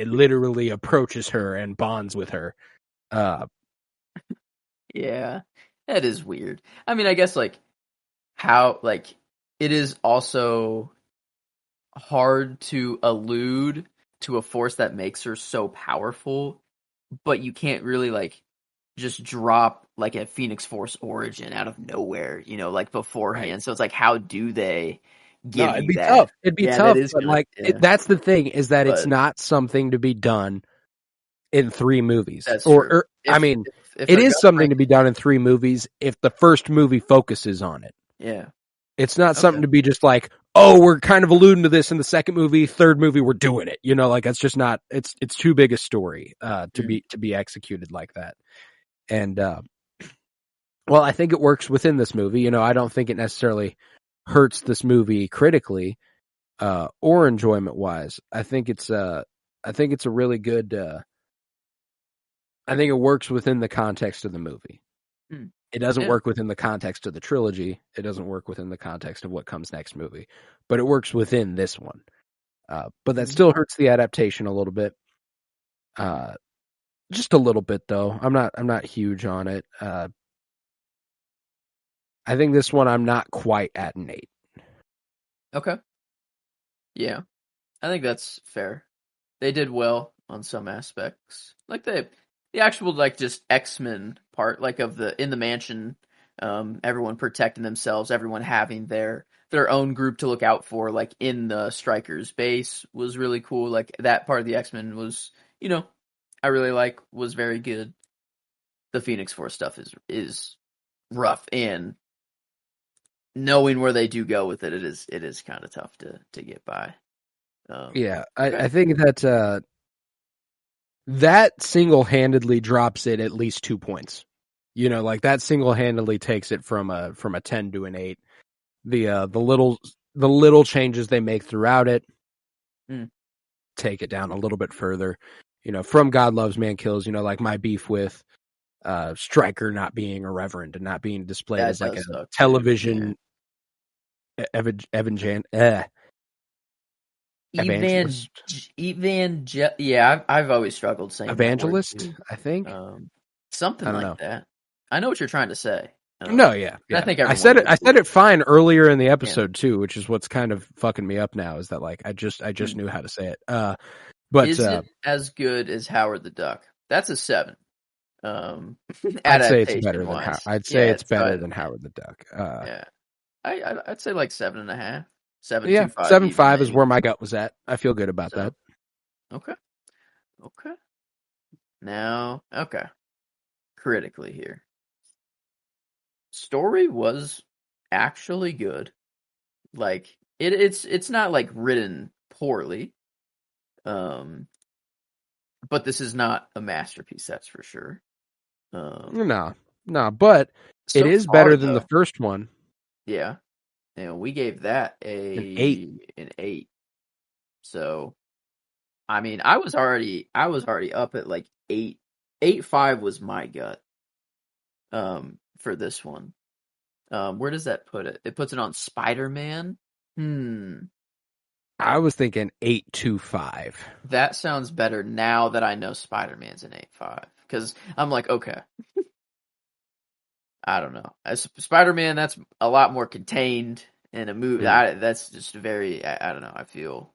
literally approaches her and bonds with her. Yeah, that is weird. I mean, I guess like how like it is also hard to allude to a force that makes her so powerful, but you can't really like just drop like a Phoenix Force origin out of nowhere, you know, like beforehand. Right. So it's like, how do they give it'd you be that? tough. It'd be tough. That is But kinda, like, that's the thing, is that it's not something to be done in 3 movies. That's true. I mean, it is something to be done in 3 movies if the first movie focuses on it. Yeah. It's not something to be just like, oh, we're kind of alluding to this in the second movie, third movie, we're doing it. You know, like, it's just not, it's too big a story, to be executed like that. And, well, I think it works within this movie. You know, I don't think it necessarily hurts this movie critically, or enjoyment wise. I think it's a really good, I think it works within the context of the movie. It doesn't work within the context of the trilogy. It doesn't work within the context of what comes next movie, but it works within this one. But that still hurts the adaptation a little bit. Just a little bit though. I'm not huge on it. I think this one I'm not quite at an 8. Okay. Yeah. I think that's fair. They did well on some aspects. Like the actual like just X-Men part, like of the in the mansion, everyone protecting themselves, everyone having their own group to look out for, like in the Strikers base was really cool. Like that part of the X-Men was, you know, I really was very good. The Phoenix Force stuff is rough, and knowing where they do go with it is kind of tough to get by. I think that that single-handedly drops it at least 2 points. You know, like, that single-handedly takes it from a 10 to an 8. The little changes they make throughout it take it down a little bit further. You know, from God Loves Man Kills, you know, like my beef with Stryker not being irreverent and not being displayed as like a television evangelist. I've always struggled saying evangelist, that word, I think. Something like that. I know what you're trying to say. I think I said it fine earlier in the episode too, which is what's kind of fucking me up now, is that like I just knew how to say it. But is it as good as Howard the Duck? That's a 7. I'd say it's better than it's better than Howard the Duck. I'd say like 7.5. 7.5 is where my gut was at. I feel good about that. Okay. Now, critically here, story was actually good. Like it's not like written poorly. But this is not a masterpiece, that's for sure. No, but it is better than the first one. Yeah. And we gave that an 8. So, I mean, I was already up at like 8. 8.5 was my gut. For this one. Where does that put it? It puts it on Spider-Man. I was thinking 8.25. That sounds better now that I know Spider-Man's an 8.5. Because I'm like, okay. I don't know. As Spider-Man, that's a lot more contained in a movie. That's just very, I don't know, I feel.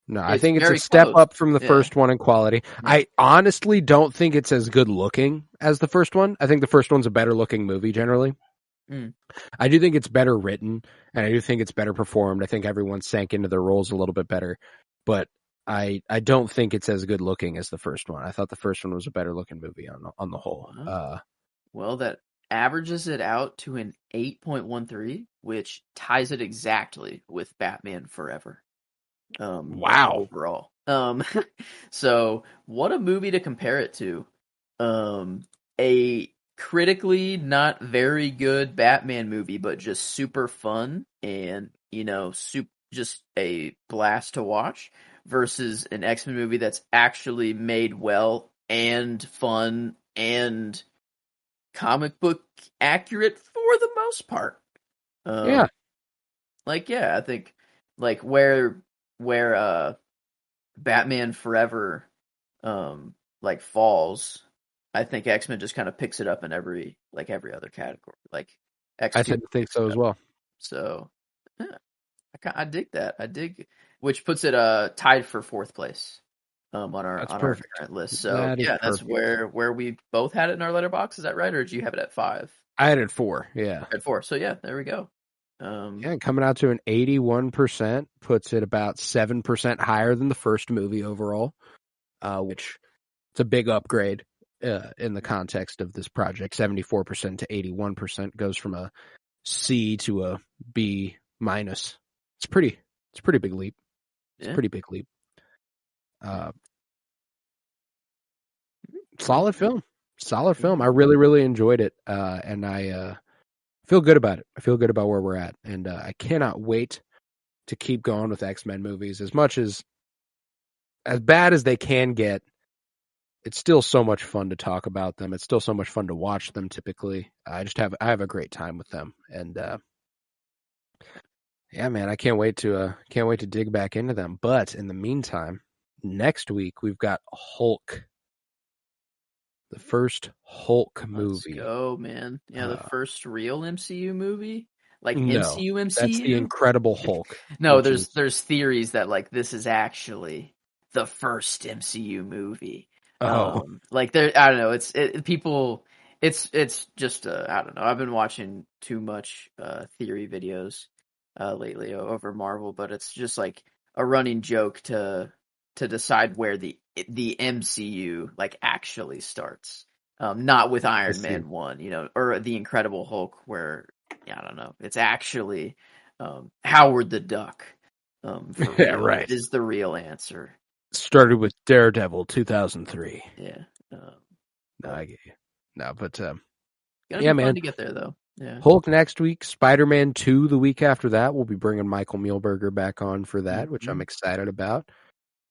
No, I think it's a step up from the first one in quality. Yeah. I honestly don't think it's as good looking as the first one. I think the first one's a better looking movie generally. I do think it's better written, and I do think it's better performed. I think everyone sank into their roles a little bit better. But I don't think it's as good looking as the first one. I thought the first one was a better looking movie on the whole. Well, that averages it out to an 8.13, which ties it exactly with Batman Forever. Wow. Overall. So what a movie to compare it to. A critically not very good Batman movie, but just super fun and, just a blast to watch, versus an X-Men movie that's actually made well and fun and comic book accurate for the most part. Yeah. I think where Batman Forever falls, I think X-Men just kind of picks it up in every other category. Like I X2 think so as well. So yeah, I dig that. Which puts it tied for fourth place on our current list. So that's where we both had it in our letterbox. Is that right, or did you have it at 5? I had it at 4. Yeah, at 4. So yeah, there we go. Coming out to an 81%, puts it about 7% higher than the first movie overall, which it's a big upgrade in the context of this project. 74% to 81% goes from a C to a B minus. It's a pretty big leap. It's a pretty big leap. Solid film. I really, really enjoyed it. And I feel good about it. I feel good about where we're at. And I cannot wait to keep going with X-Men movies. As much as bad as they can get, it's still so much fun to talk about them. It's still so much fun to watch them typically. I have a great time with them. And yeah, man, I can't wait to dig back into them. But in the meantime, next week we've got Hulk. The first Hulk movie. Let's go, man. Yeah, the first real MCU movie? Like no, MCU? That's the Incredible Hulk. No, there's theories that this is actually the first MCU movie. Oh. I don't know. It's just I don't know. I've been watching too much theory videos lately over Marvel, but it's just like a running joke to decide where the MCU actually starts. Not with Iron Man 1, or the Incredible Hulk, where I don't know. It's actually Howard the Duck. Yeah, right. Is the real answer. Started with Daredevil 2003. Yeah. No, I get you. No, but gonna be fun to get there though. Yeah. Hulk next week, Spider-Man 2 the week after that. We'll be bringing Michael Muehlberger back on for that, which I'm excited about.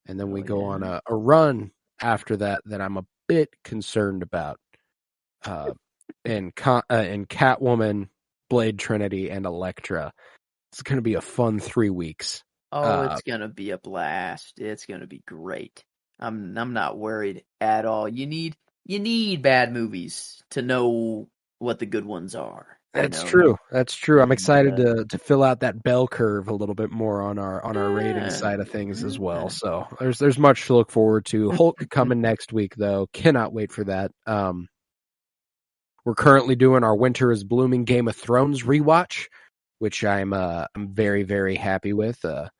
And then we go on a run after that I'm a bit concerned about. And Catwoman, Blade Trinity, and Elektra. It's going to be a fun 3 weeks. Oh, it's going to be a blast. It's going to be great. I'm not worried at all. You need bad movies to know what the good ones are. That's true. I'm excited to fill out that bell curve a little bit more on our rating side of things as well. So there's much to look forward to. Hulk coming next week though. Cannot wait for that. We're currently doing our Winter is Blooming Game of Thrones rewatch, which I'm very, very happy with. A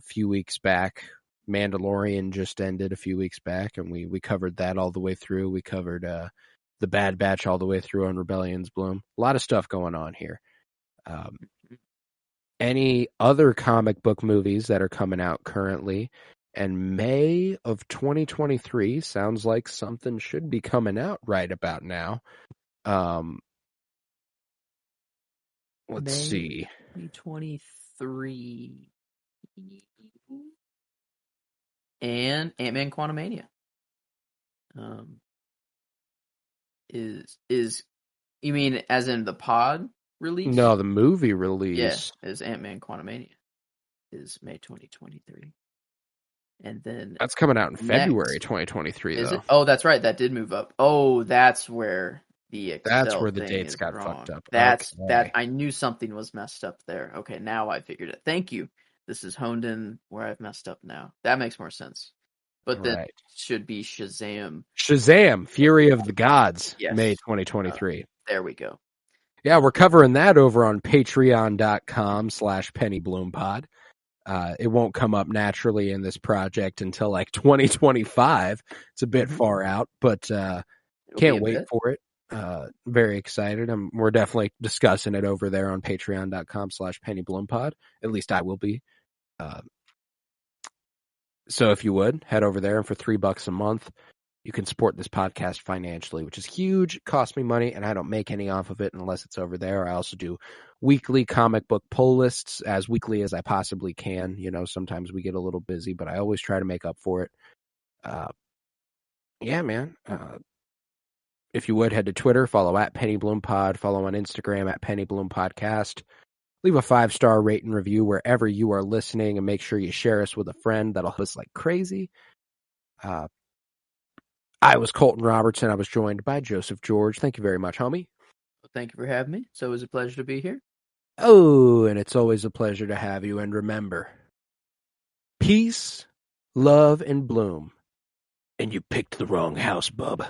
few weeks back, Mandalorian just ended a few weeks back, and we covered that all the way through. We covered The Bad Batch all the way through on Rebellion's Bloom. A lot of stuff going on here. Any other comic book movies that are coming out currently? And May of 2023 sounds like something should be coming out right about now. Let's see. 2023. And Ant-Man Quantumania. Is you mean as in the pod release? No, the movie release. Yeah, is Ant-Man Quantumania. Is May 2023. And then that's coming out in February 2023 is though. It? Oh, that's right. That did move up. Oh, that's where the dates got fucked up. That I knew something was messed up there. Okay, now I figured it. Thank you. This is honed in where I've messed up now. That makes more sense. But then it should be Shazam. Shazam, Fury of the Gods, yes. May 2023. There we go. Yeah, we're covering that over on patreon.com/PennyBloomPod. It won't come up naturally in this project until like 2025. It's a bit far out, but It'll be can't a wait bit. for it. Very excited. We're definitely discussing it over there on patreon.com/PennyBloomPod. At least I will be. So if you would, head over there, and for $3 a month, you can support this podcast financially, which is huge. It costs me money, and I don't make any off of it unless it's over there. I also do weekly comic book poll lists, as weekly as I possibly can. You know, sometimes we get a little busy, but I always try to make up for it. Yeah, man. If you would, head to Twitter, follow at PennyBloomPod, follow on Instagram at PennyBloomPodcast. Leave a 5-star rate and review wherever you are listening, and make sure you share us with a friend. That'll help us like crazy. I was Colton Robertson. I was joined by Joseph George. Thank you very much, homie. Well, thank you for having me. It's always a pleasure to be here. Oh, and it's always a pleasure to have you. And remember, peace, love, and bloom. And you picked the wrong house, bub.